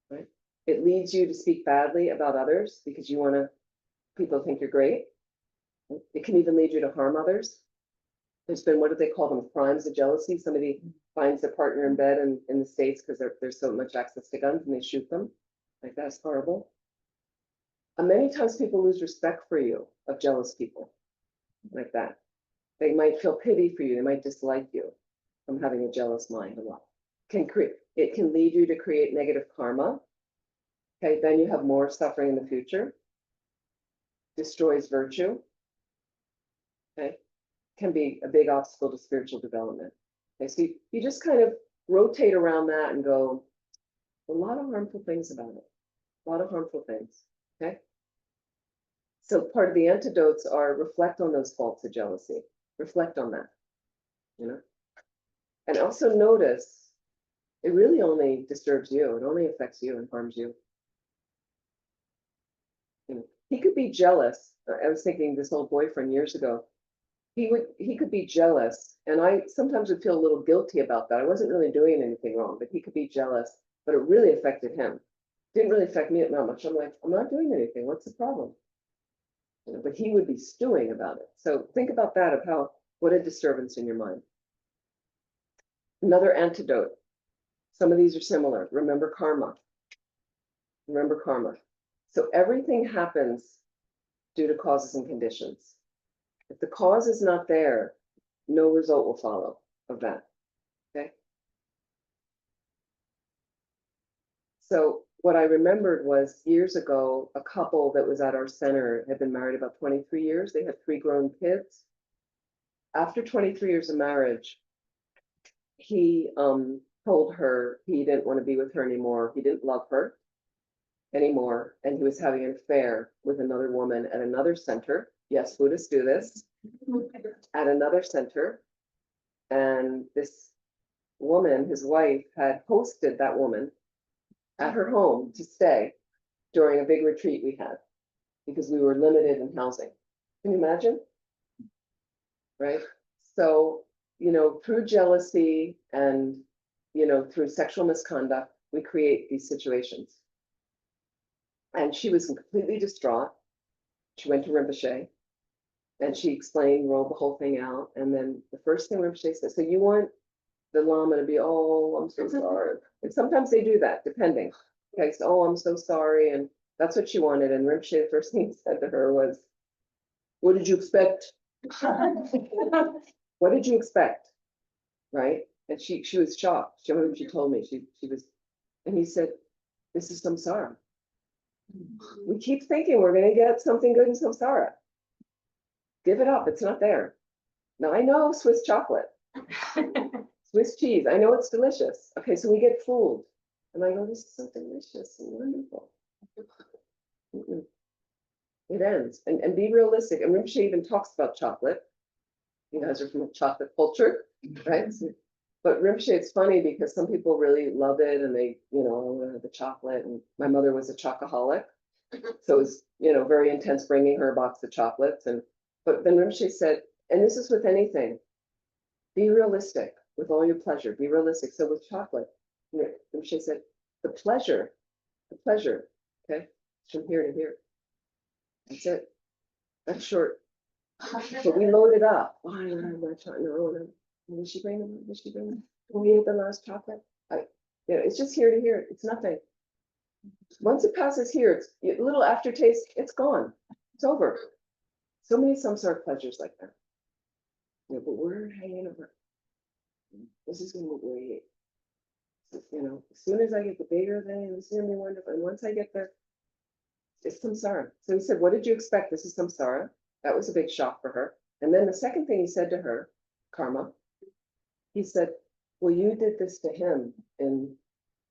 Right? It leads you to speak badly about others because people think you're great. It can even lead you to harm others. There's been, what do they call them, crimes of jealousy? Somebody finds their partner in bed in the States because there's so much access to guns and they shoot them. Like, that's horrible. And many times people lose respect for you, of jealous people like that. They might feel pity for you. They might dislike you from having a jealous mind a lot. It can lead you to create negative karma. Okay, then you have more suffering in the future. Destroys virtue. Okay, can be a big obstacle to spiritual development. Okay, so you just kind of rotate around that and go, a lot of harmful things about it. A lot of harmful things. Okay. So part of the antidotes are reflect on those faults of jealousy. Reflect on that. And also notice it really only disturbs you. It only affects you and harms you. He could be jealous. I was thinking this old boyfriend years ago. He could be jealous, and I sometimes would feel a little guilty about that. I wasn't really doing anything wrong, but he could be jealous, but it really affected him. Didn't really affect me that much. I'm like, I'm not doing anything. What's the problem? But he would be stewing about it. So think about that, of what a disturbance in your mind. Another antidote. Some of these are similar. Remember karma. Remember karma. So everything happens due to causes and conditions. If the cause is not there, no result will follow of that. Okay. So what I remembered was years ago, a couple that was at our center had been married about 23 years. They had 3 grown kids. After 23 years of marriage, he told her he didn't want to be with her anymore. He didn't love her anymore. And he was having an affair with another woman at another center. Yes, Buddhists do this. At another center. And this woman, his wife, had hosted that woman at her home to stay during a big retreat we had because we were limited in housing. Can you imagine? Right? So, through jealousy and, through sexual misconduct, we create these situations. And she was completely distraught. She went to Rinpoche and she explained, rolled the whole thing out. And then the first thing Rinpoche said, so you want the Lama to be, oh, I'm so sorry. And sometimes they do that, depending. Okay, so, oh, I'm so sorry. And that's what she wanted. And Rinpoche, the first thing he said to her was, what did you expect? What did you expect? Right? And she was shocked. She told me she was, and he said, this is samsara. We keep thinking we're going to get something good in samsara. Give it up. It's not there. Now I know Swiss chocolate, Swiss cheese. I know it's delicious. Okay, so we get fooled. And I go, this is so delicious and wonderful. Mm-mm. It ends. And be realistic. And Rinpoche even talks about chocolate. You guys are from a chocolate culture, right? So, but Rinpoche, it's funny because some people really love it and they, the chocolate. And my mother was a chocoholic. So it was, very intense bringing her a box of chocolates. But then Rinpoche said, and this is with anything, be realistic with all your pleasure, be realistic. So with chocolate, Rinpoche said, the pleasure, okay, it's from here to here. That's it. That's short. But we load it up. Oh, I don't have my chocolate. No. Did she bring them? Did she bring them? We ate the last chocolate. It's just here to here. It's nothing. Once it passes here, it's a little aftertaste. It's gone. It's over. So many samsara pleasures like that. But we're hanging over. This is going to be great. As soon as I get the bigger thing, this is going to be wonderful. And once I get there, it's samsara. So he said, what did you expect? This is samsara. That was a big shock for her. And then the second thing he said to her, karma, he said, well, you did this to him in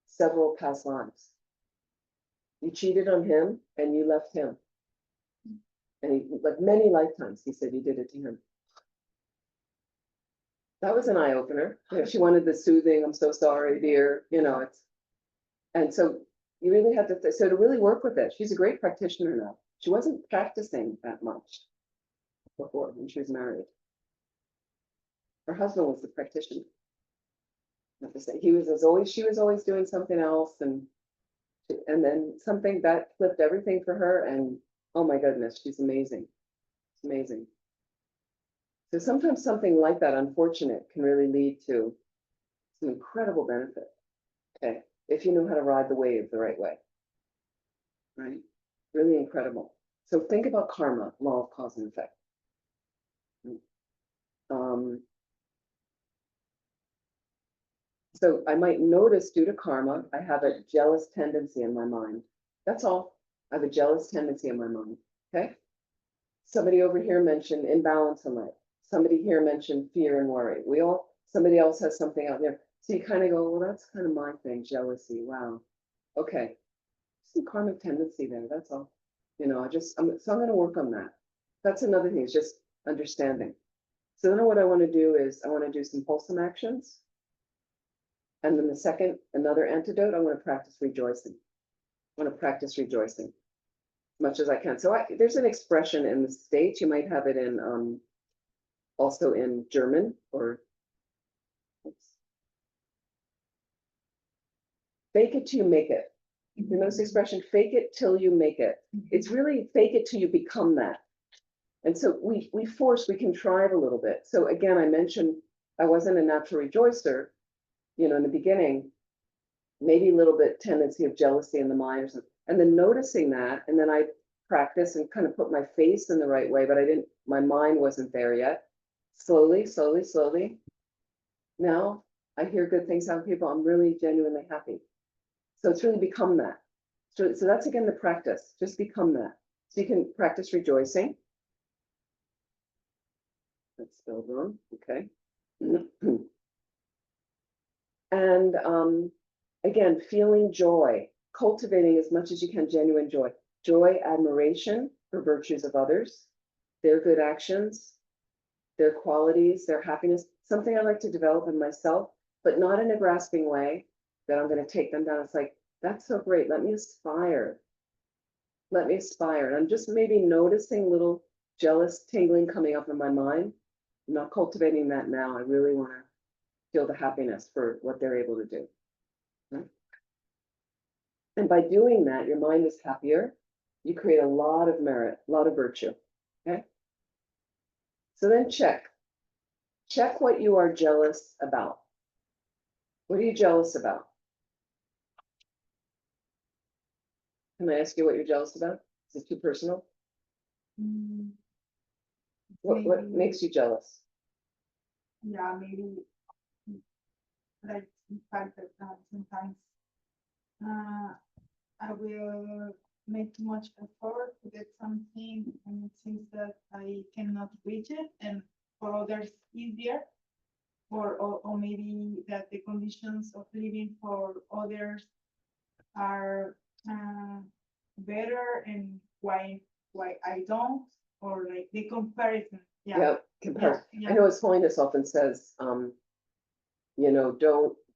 several past lives. You cheated on him and you left him. And he, like many lifetimes, he said you did it to him. That was an eye opener. She wanted the soothing, I'm so sorry, dear. And so you really had to, so to really work with it, she's a great practitioner now. She wasn't practicing that much before when she was married. Her husband was the practitioner. Not to say she was always doing something else, and then something that flipped everything for her. And oh my goodness, she's amazing. It's amazing. So sometimes something like that, unfortunate, can really lead to some incredible benefit. Okay, if you know how to ride the wave the right way, right? Really incredible. So think about karma, law of cause and effect. So I might notice due to karma, I have a jealous tendency in my mind. That's all. I have a jealous tendency in my mind. Okay. Somebody over here mentioned imbalance in life. Somebody here mentioned fear and worry. Somebody else has something out there. So you kind of go, well, that's kind of my thing, jealousy. Wow. Okay. Some karmic tendency there. That's all. So I'm going to work on that. That's another thing, is just understanding. So then what I want to do is I want to do some wholesome actions. And then the second, another antidote, I want to practice rejoicing. I want to practice rejoicing as much as I can. So there's an expression in the States, you might have it in also in German, or fake it till you make it. You know this expression, fake it till you make it. It's really fake it till you become that. And so we contrive a little bit. So again, I mentioned I wasn't a natural rejoicer, in the beginning, maybe a little bit tendency of jealousy in the mind or something. And then noticing that, and then I practice and kind of put my face in the right way, but my mind wasn't there yet. Slowly. Now I hear good things out of people. I'm really genuinely happy. So it's really become that. So that's again the practice, just become that. So you can practice rejoicing. That's spelled wrong, okay. And again, feeling joy, cultivating as much as you can genuine joy. Joy, admiration for virtues of others, their good actions, their qualities, their happiness. Something I like to develop in myself, but not in a grasping way that I'm going to take them down. It's like, that's so great. Let me aspire. And I'm just maybe noticing little jealous tingling coming up in my mind. I'm not cultivating that now. I really want to feel the happiness for what they're able to do. Right? And by doing that, your mind is happier. You create a lot of merit, a lot of virtue. Okay. So then check. Check what you are jealous about. What are you jealous about? Can I ask you what you're jealous about? Is it too personal? Mm, What maybe- makes you jealous? Yeah, maybe like the fact that sometimes I will make too much effort to get something and it seems that I cannot reach it and for others easier. Or maybe that the conditions of living for others are better and why I don't, or like the comparison. Yeah. Yeah, compare. Yeah. I know His Holiness often says,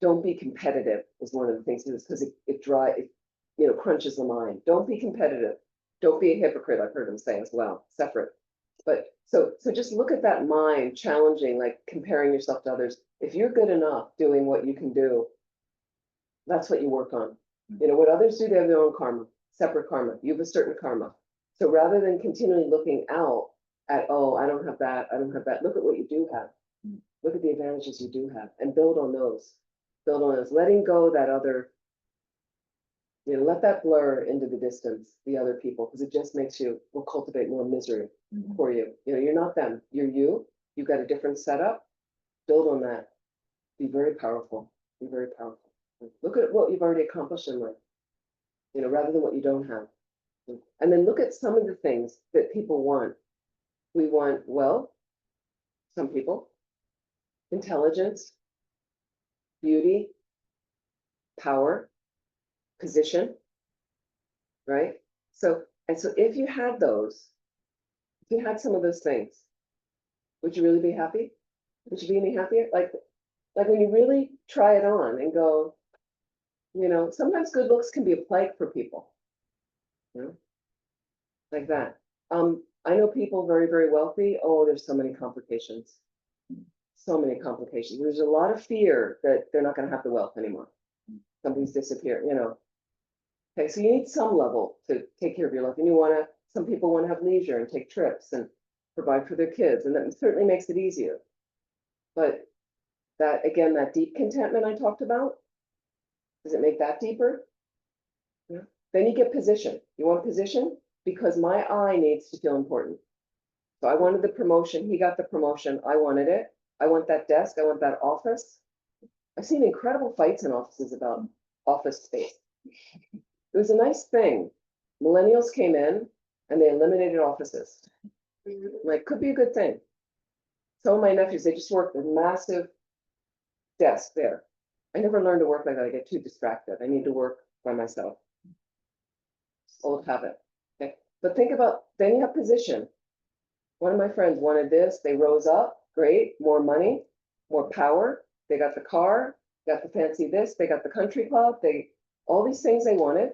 don't be competitive is one of the things because it crunches the mind. Don't be competitive. Don't be a hypocrite. I've heard him say as well, separate. But so just look at that mind challenging, like comparing yourself to others. If you're good enough doing what you can do, that's what you work on. What others do, they have their own karma, separate karma. You have a certain karma. So rather than continually looking out at, oh, I don't have that, look at what you do have. Look at the advantages you do have and build on those. Build on those. Letting go that other, let that blur into the distance, the other people, because it just will cultivate more misery for you. You're not them, you're you. You've got a different setup. Build on that. Be very powerful. Be very powerful. Look at what you've already accomplished in life, rather than what you don't have. And then look at some of the things that people want. We want wealth, some people, intelligence, beauty, power, position, right? So if you had those, if you had some of those things, would you really be happy? Would you be any happier? Like when you really try it on and go, sometimes good looks can be a plague for people, like that. I know people very, very wealthy. Oh, there's so many complications. So many complications. There's a lot of fear that they're not going to have the wealth anymore. Somebody's disappeared, Okay, so you need some level to take care of your life. And some people want to have leisure and take trips and provide for their kids. And that certainly makes it easier. But that, again, that deep contentment I talked about, does it make that deeper? Yeah. Then you get position. You want position? Because my eye needs to feel important. So I wanted the promotion. He got the promotion. I wanted it. I want that desk. I want that office. I've seen incredible fights in offices about office space. It was a nice thing. Millennials came in and they eliminated offices. Like, could be a good thing. Some of my nephews, they just work a massive desk there. I never learned to work like that. I get too distracted. I need to work by myself. Old habit. Okay. But think about, then you have position. One of my friends wanted this. They rose up. Great. More money, more power. They got the car, got the fancy this. They got the country club. All these things they wanted,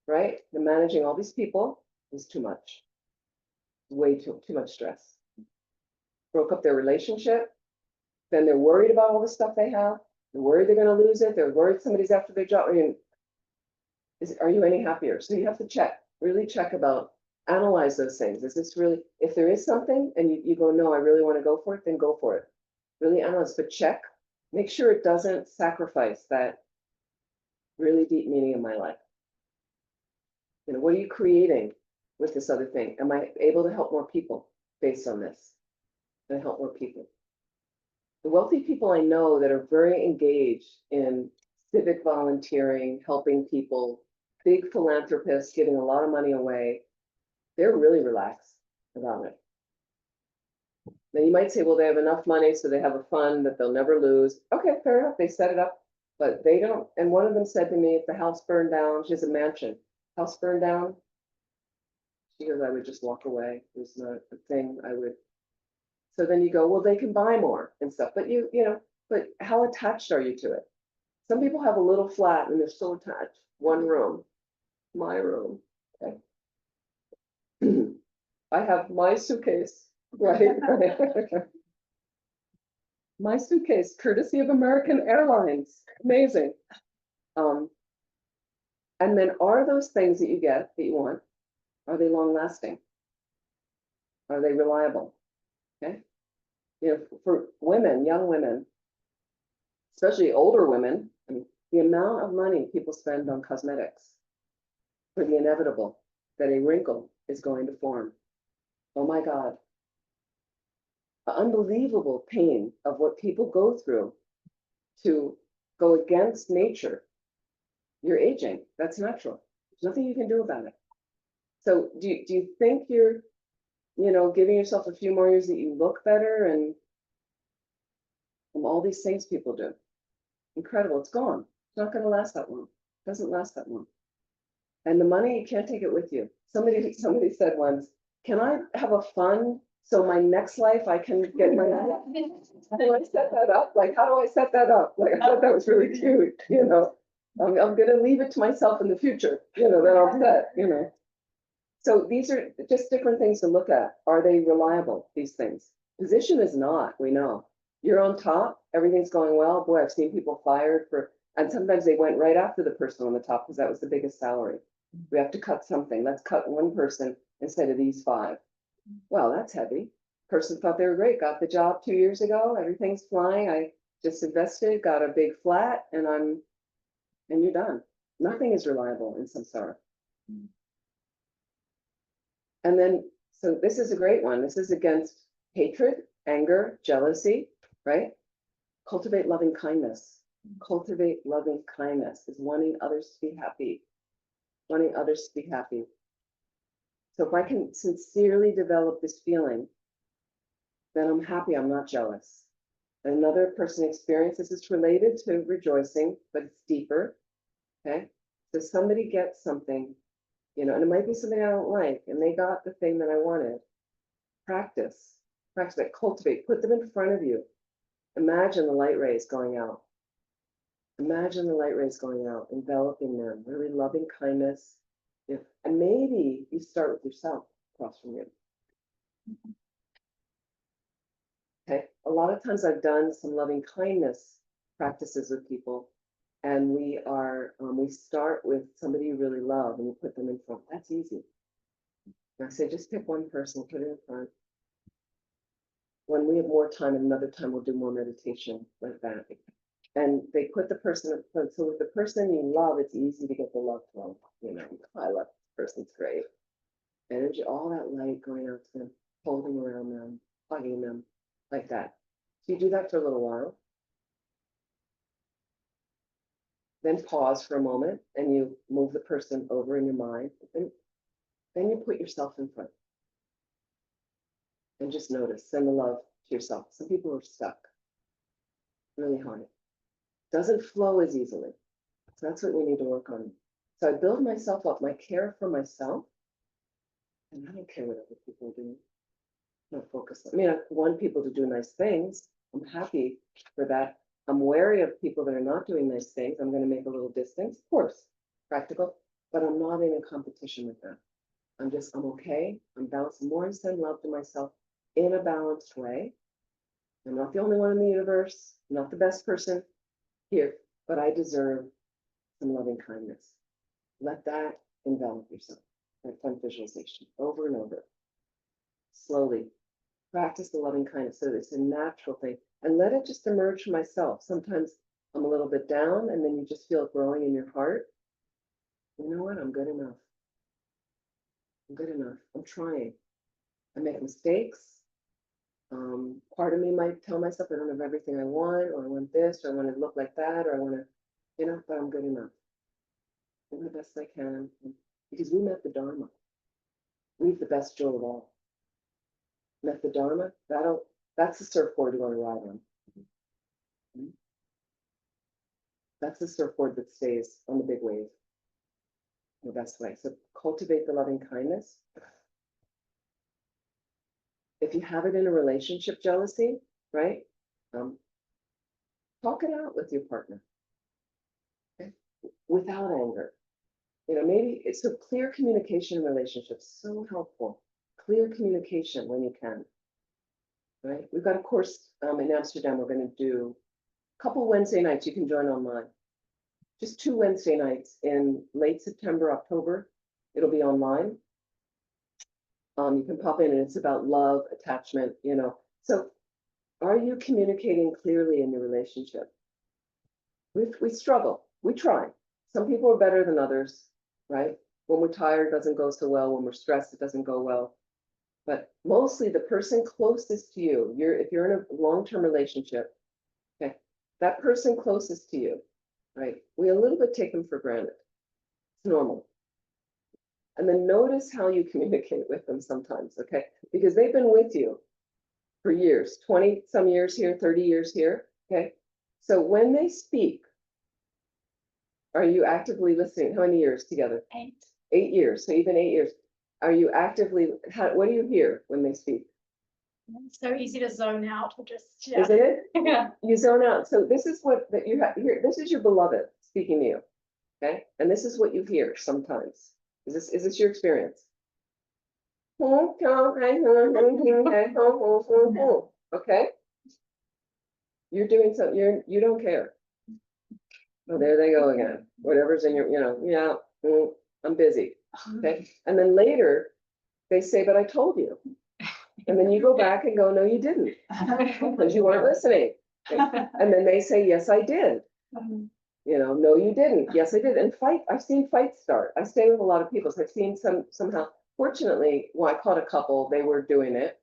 right? The managing all these people was too much. Way too much stress. Broke up their relationship. Then they're worried about all the stuff they have. They're worried they're going to lose it. They're worried somebody's after their job. I mean, are you any happier? So you have to really check about, analyze those things. Is this really, if there is something and you go, no, I really want to go for it, then go for it. Really analyze, but check, make sure it doesn't sacrifice that really deep meaning in my life. What are you creating with this other thing? Am I able to help more people based on this? Can I help more people? The wealthy people I know that are very engaged in civic volunteering, helping people, big philanthropists, giving a lot of money away, they're really relaxed about it. Now you might say, well, they have enough money, so they have a fund that they'll never lose. Okay, fair enough, they set it up, but they don't. And one of them said to me, if the house burned down, she has a mansion, house burned down, she goes, I would just walk away. There's not a thing I would. So then you go, well, they can buy more and stuff, but but how attached are you to it? Some people have a little flat and they're so attached. One room, my room. Okay. I have my suitcase, right? My suitcase, courtesy of American Airlines. Amazing. And then are those things that you get that you want, are they long lasting? Are they reliable? Okay. You know, for women, young women, especially older women, I mean, the amount of money people spend on cosmetics for the inevitable that a wrinkle is going to form. Oh my God. The unbelievable pain of what people go through to go against nature. You're aging. That's natural. There's nothing you can do about it. So do you think you're, giving yourself a few more years that you look better and from all these things people do? Incredible. It's gone. It's not going to last that long. It doesn't last that long. And the money, you can't take it with you. Somebody said once, can I have a fund so my next life I can get my How do I set that up? Like, how do I set that up? Like, I thought that was really cute, I'm gonna leave it to myself in the future, then I'll set. So these are just different things to look at. Are they reliable, these things? Position is not, we know. You're on top, everything's going well. Boy, I've seen people fired and sometimes they went right after the person on the top because that was the biggest salary. We have to cut something. Let's cut one person instead of these 5. Well, that's heavy. Person thought they were great, got the job 2 years ago, everything's flying. I just invested, got a big flat, and you're done. Nothing is reliable in samsara. And then, so this is a great one. This is against hatred, anger, jealousy, right? Cultivate loving kindness. Cultivate loving kindness is wanting others to be happy. Wanting others to be happy. So if I can sincerely develop this feeling, then I'm happy, I'm not jealous. Another person experiences is related to rejoicing, but it's deeper. Okay. So somebody gets something, and it might be something I don't like, and they got the thing that I wanted. Practice it, cultivate, put them in front of you. Imagine the light rays going out. Imagine the light rays going out, enveloping them, really loving kindness. And maybe you start with yourself across from you. Okay. A lot of times I've done some loving kindness practices with people, and we start with somebody you really love and you put them in front. That's easy. And I say, just pick one person, put it in front. When we have more time, another time we'll do more meditation like that. And they put the person in front. So with the person you love, it's easy to get the love flow. I love this person, it's great. Energy, all that light going out to them, holding around them, hugging them, like that. So you do that for a little while. Then pause for a moment and you move the person over in your mind. Then you put yourself in front. And just notice, send the love to yourself. Some people are stuck really hard. Doesn't flow as easily. So that's what we need to work on. So I build myself up, my care for myself, and I don't care what other people do. I'm not focused. I mean, I want people to do nice things. I'm happy for that. I'm wary of people that are not doing nice things. I'm going to make a little distance, of course, practical, but I'm not in a competition with them. I'm okay. I'm balanced. More and send love to myself in a balanced way. I'm not the only one in the universe, I'm not the best person here, but I deserve some loving kindness. Let that envelop yourself. That fun visualization over and over. Slowly practice the loving kindness so that it's a natural thing and let it just emerge from myself. Sometimes I'm a little bit down and then you just feel it growing in your heart. You know what? I'm good enough. I'm good enough. I'm trying. I make mistakes. Part of me might tell myself I don't have everything I want, or I want this, or I want to look like that, or I want to, but I'm good enough. I'm the best I can. Because we met the Dharma. We've the best joy of all. Met the Dharma, that's the surfboard you want to ride on. That's the surfboard that stays on the big wave. The best way. So cultivate the loving kindness. If you have it in a relationship, jealousy, right? Talk it out with your partner. Okay? Without anger. Maybe it's so clear communication in relationships, so helpful. clear communication when you can. Right? We've got a course in Amsterdam we're going to do a couple Wednesday nights. You can join online. Just 2 Wednesday nights in late September, October. It'll be online. You can pop in and it's about love, attachment, you know. So are you communicating clearly in your relationship? We struggle, we try. Some people are better than others, right? When we're tired, it doesn't go so well. When we're stressed, it doesn't go well. But mostly the person closest to you, if you're in a long-term relationship, okay, that person closest to you, right? We a little bit take them for granted. It's normal. And then notice how you communicate with them sometimes, okay? Because they've been with you for years, 20 some years here, 30 years here, okay? So when they speak, are you actively listening? How many years together? 8. 8 years, so even 8 years. Are you actively, what do you hear when they speak? It's so easy to zone out or just, yeah. Isn't it? Yeah. You zone out. So this is what that you have here. This is your beloved speaking to you, okay? And this is what you hear sometimes. Is this your experience? Okay. You're doing something. You don't care. Oh, there they go again. Whatever's in your, yeah, I'm busy. Okay. And then later they say, but I told you. And then you go back and go, no, you didn't, because you weren't listening. And then they say, yes, I did. No, you didn't. Yes, I did. And I've seen fights start. I stay with a lot of people, so I've seen somehow, fortunately, I caught a couple, they were doing it.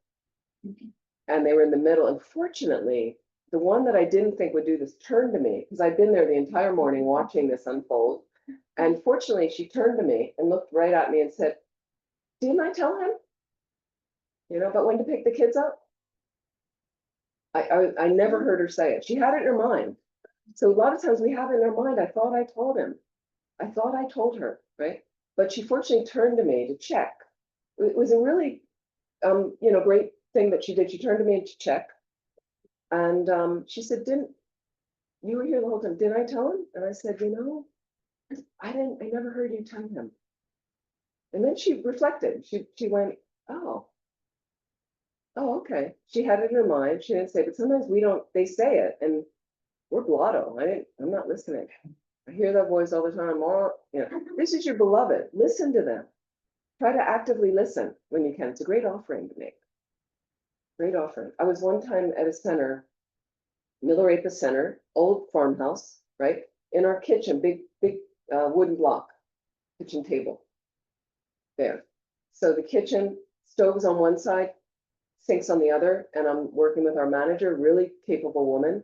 And they were in the middle. And fortunately, the one that I didn't think would do this turned to me, because I'd been there the entire morning watching this unfold. And fortunately, she turned to me and looked right at me and said, didn't I tell him? About when to pick the kids up? I never heard her say it. She had it in her mind. So a lot of times we have it in our mind, I thought I told him. I thought I told her, right? But she fortunately turned to me to check. It was a really, great thing that she did. She turned to me to check. And she said, you were here the whole time, didn't I tell him? And I said, I never heard you tell him. And then she reflected. She went, oh, okay. She had it in her mind. She didn't say, but sometimes they say it and we're blotto. I'm not listening. I hear that voice all the time. This is your beloved. Listen to them. Try to actively listen when you can. It's a great offering to make. Great offering. I was one time at a center, Milarepa Center, old farmhouse, right? In our kitchen, big wooden block, kitchen table there. So the kitchen stove is on one side, sinks on the other, and I'm working with our manager, really capable woman.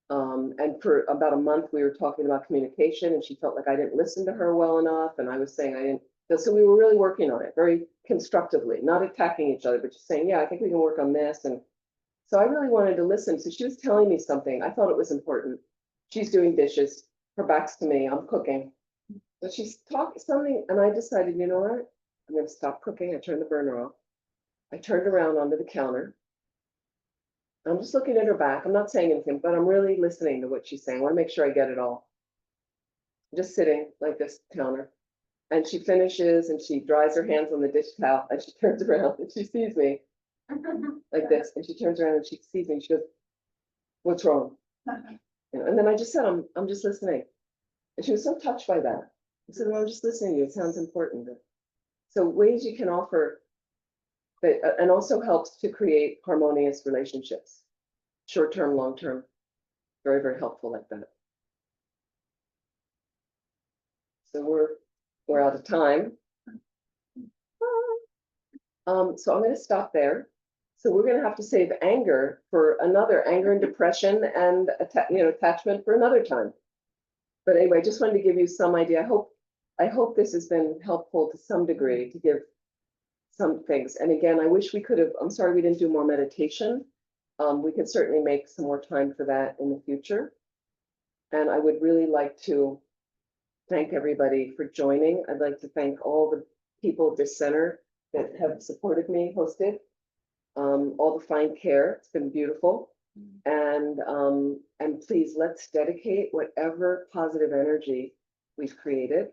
And for about a month, we were talking about communication, and she felt like I didn't listen to her well enough, and I was saying I didn't. So we were really working on it very constructively, not attacking each other, but just saying, yeah, I think we can work on this. And so I really wanted to listen. So she was telling me something. I thought it was important. She's doing dishes. Her back's to me. I'm cooking. So she's talking something, and I decided, you know what? I'm going to stop cooking. I turned the burner off. I turned around onto the counter. I'm just looking at her back. I'm not saying anything, but I'm really listening to what she's saying. I want to make sure I get it all. I'm just sitting like this counter. And she finishes and she dries her hands on the dish towel and she turns around and she sees me like this. And she turns around and she sees me and she goes, what's wrong? And then I just said, I'm just listening. And she was so touched by that. I said, well, I'm just listening to you. It sounds important. So ways you can offer that, and also helps to create harmonious relationships, short-term, long-term, very, very helpful like that. So we're out of time. So I'm going to stop there. So we're going to have to save anger for another, anger and depression and attachment for another time. But anyway, I just wanted to give you some idea. I hope this has been helpful to some degree to give some things. And again, I wish we could have, I'm sorry we didn't do more meditation. We could certainly make some more time for that in the future. And I would really like to thank everybody for joining. I'd like to thank all the people of this center that have supported me, hosted, all the fine care. It's been beautiful. And please, let's dedicate whatever positive energy we've created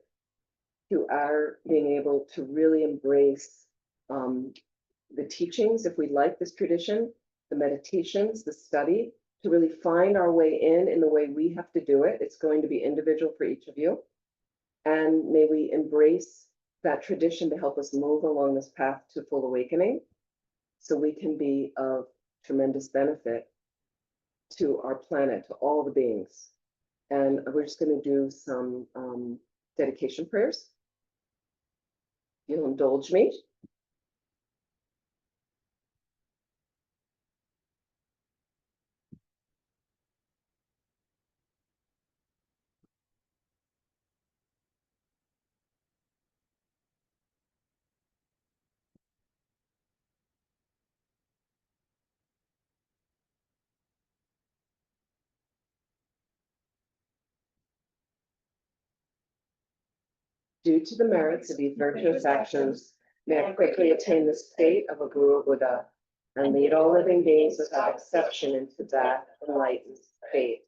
to our being able to really embrace the teachings, if we like this tradition, the meditations, the study, to really find our way in the way we have to do it. It's going to be individual for each of you. And may we embrace that tradition to help us move along this path to full awakening so we can be of tremendous benefit to our planet, to all the beings. And we're just going to do some dedication prayers. You'll indulge me. Due to the merits of these virtuous actions, may I quickly attain the state of a Guru Buddha and lead all living beings without exception into that enlightened state.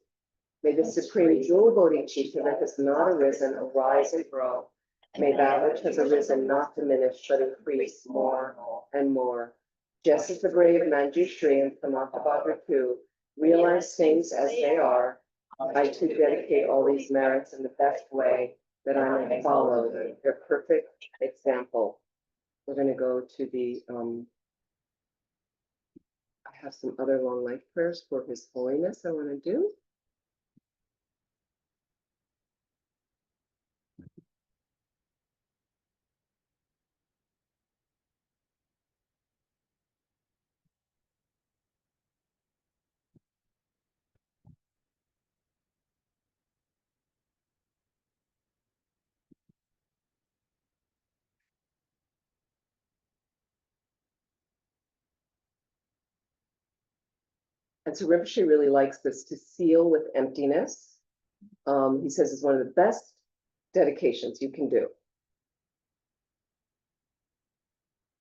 May the supreme jewel bodhicitta that has not arisen arise and grow. May that which has arisen not diminish but increase more and more. Just as the brave Manjushri and Samantabhadra too realize things as they are, I too dedicate all these merits in the best way that I may follow their perfect example. We're going to go to the, I have some other long life prayers for His Holiness I want to do. And so Rinpoche really likes this, to seal with emptiness. He says it's one of the best dedications you can do.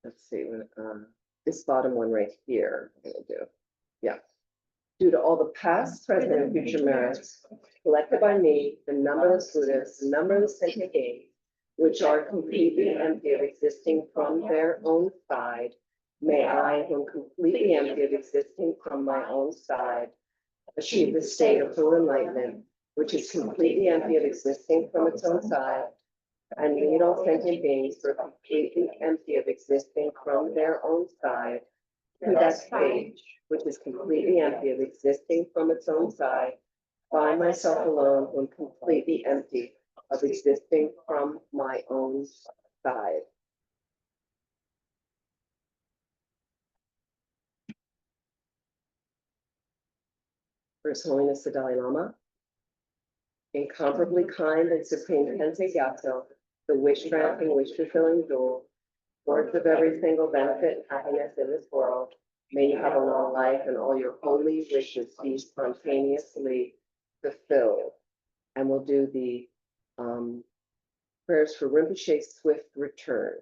Let's see, this bottom one right here, I'm gonna do. Yeah. Due to all the past, present, and future merits collected by me, the numberless Buddhas, the numberless sentient beings, which are completely empty of existing from their own side, may I, who am completely empty of existing from my own side, achieve the state of full enlightenment, which is completely empty of existing from its own side, and lead all sentient beings who are completely empty of existing from their own side to that stage, which is completely empty of existing from its own side, by myself alone, who am completely empty of existing from my own side. For His Holiness the Dalai Lama, incomparably kind and supreme Tensei Gyatso, the wish-granting, wish-fulfilling jewel, source of every single benefit and happiness in this world, may you have a long life and all your holy wishes be spontaneously fulfilled. And we'll do the prayers for Rinpoche's swift return.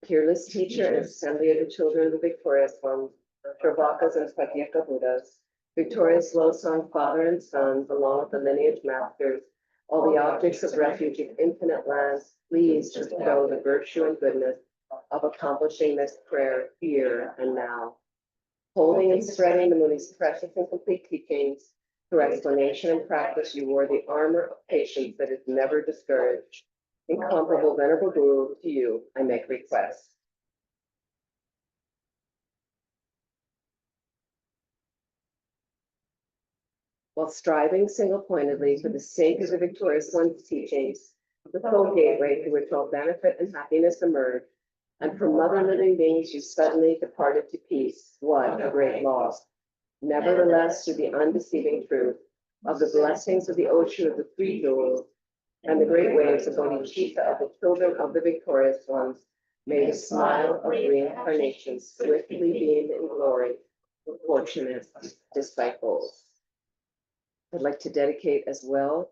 Peerless teacher and assembly of the children of the victorious ones, Shravakas and Pratyeka Buddhas, victorious Losang father and sons, along with the lineage masters, all the objects of refuge in infinite lands, please bestow the virtue and goodness of accomplishing this prayer here and now. Holding and spreading the Muni's precious and complete teachings, through explanation and practice, you wore the armor of patience that is never discouraged. Incomparable Venerable Guru, to you I make request. While striving single-pointedly for the sake of the victorious one's teachings, the sole gateway through which all benefit and happiness emerge, and from mother living beings you suddenly departed to peace, what a great loss. Nevertheless, through the undeceiving truth of the blessings of the ocean of the three jewels, and the great waves of bodhicitta of the children of the victorious ones, may the smile of reincarnation swiftly beam in glory for fortunate disciples. I'd like to dedicate as well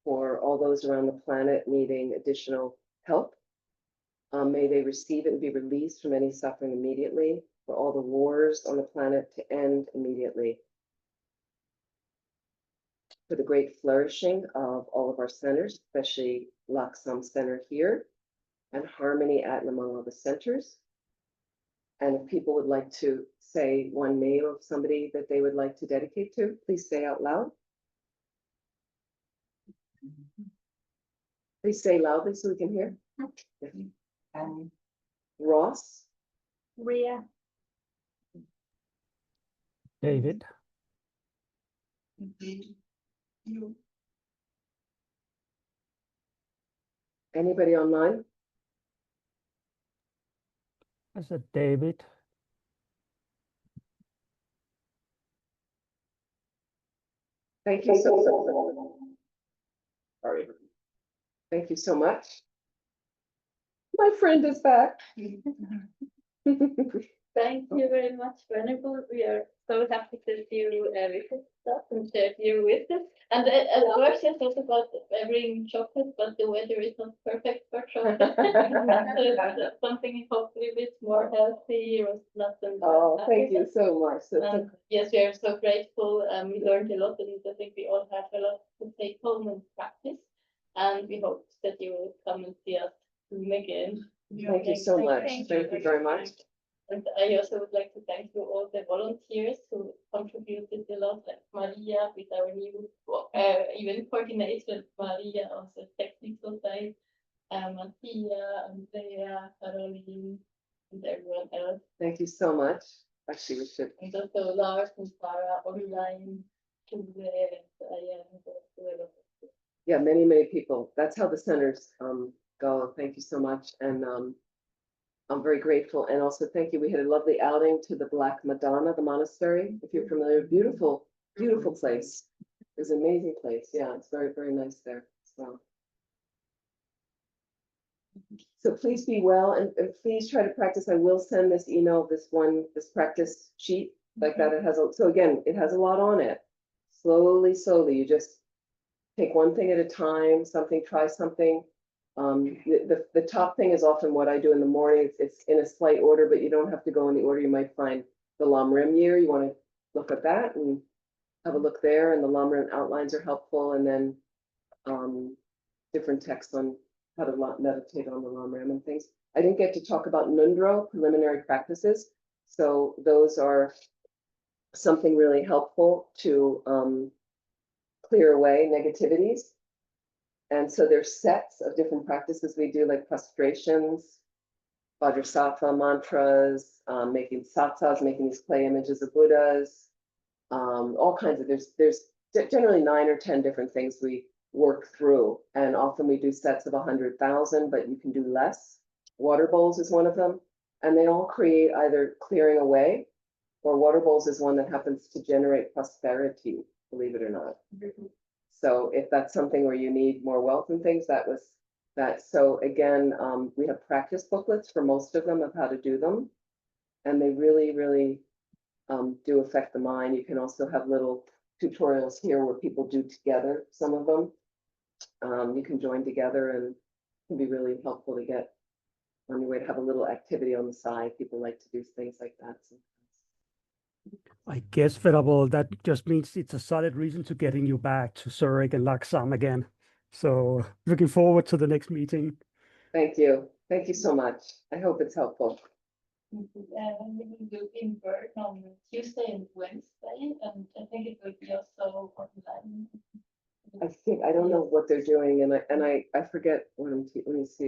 for all those around the planet needing additional help. May they receive it and be released from any suffering immediately, for all the wars on the planet to end immediately. for the great flourishing of all of our centers, especially Laksam Center here and harmony at and among all the centers. And if people would like to say one name of somebody that they would like to dedicate to, please say out loud. Please say loudly so we can hear. Ross, Ria, David, You, anybody online? I said David, Thank you so Sorry. Thank you so much. My friend is back. Thank you very much, Venerable. We are so happy to see you visit us and share you with us. And at first I thought about bringing chocolate, but the weather is not perfect for chocolate. So something hopefully a bit more healthy, roast nuts and Oh, thank you so much. yes, we are so grateful. We learned a lot, and I think we all have a lot to take home and practice. And we hope that you will come and see us soon again. Thank you so much. Thank Thank you very much. And I also would like to thank you all the volunteers who contributed a lot, like Maria with our new event coordinator, Maria on the technical side, Mattia, Andrea, Caroline, and everyone else. Thank you so much. Actually, we should. And also Lars and Sarah online, to Yeah, many, many people. That's how the centers go. Thank you so much. And I'm very grateful. And also thank you. We had a lovely outing to the Black Madonna, the monastery, if you're familiar. Beautiful, beautiful place. It's an amazing place. Yeah, it's very, very nice there. So please be well and please try to practice. I will send this email, this practice sheet like that. It has, so again, it has a lot on it. Slowly, slowly, you just take one thing at a time, try something. The top thing is often what I do in the morning. It's in a slight order, but you don't have to go in the order. You might find the Lam-Rim year. You want to look at that and have a look there, and the Lam-Rim outlines are helpful, and then different texts on how to meditate on the Lam-Rim and things. I didn't get to talk about Nundro, preliminary practices. So those are something really helpful to clear away negativities. And so there's sets of different practices we do, like prostrations, Vajrasattva mantras, making satsas, making these clay images of Buddhas, all kinds of, there's generally 9 or 10 different things we work through. And often we do sets of 100,000, but you can do less. Water bowls is one of them. And they all create either clearing away, or water bowls is one that happens to generate prosperity, believe it or not. So if that's something where you need more wealth and things, that was that. So again, we have practice booklets for most of them of how to do them. And they really, really do affect the mind. You can also have little tutorials here where people do together some of them. You can join together, and it can be really helpful to get on your way to have a little activity on the side. People like to do things like that sometimes. I guess, Venerable, that just means it's a solid reason to getting you back to Zurich and Laksam again. So looking forward to the next meeting. Thank you. Thank you so much. I hope it's helpful. We will do in person on Tuesday and Wednesday, and I think it will be also online. I don't know what they're doing, and I forget when you see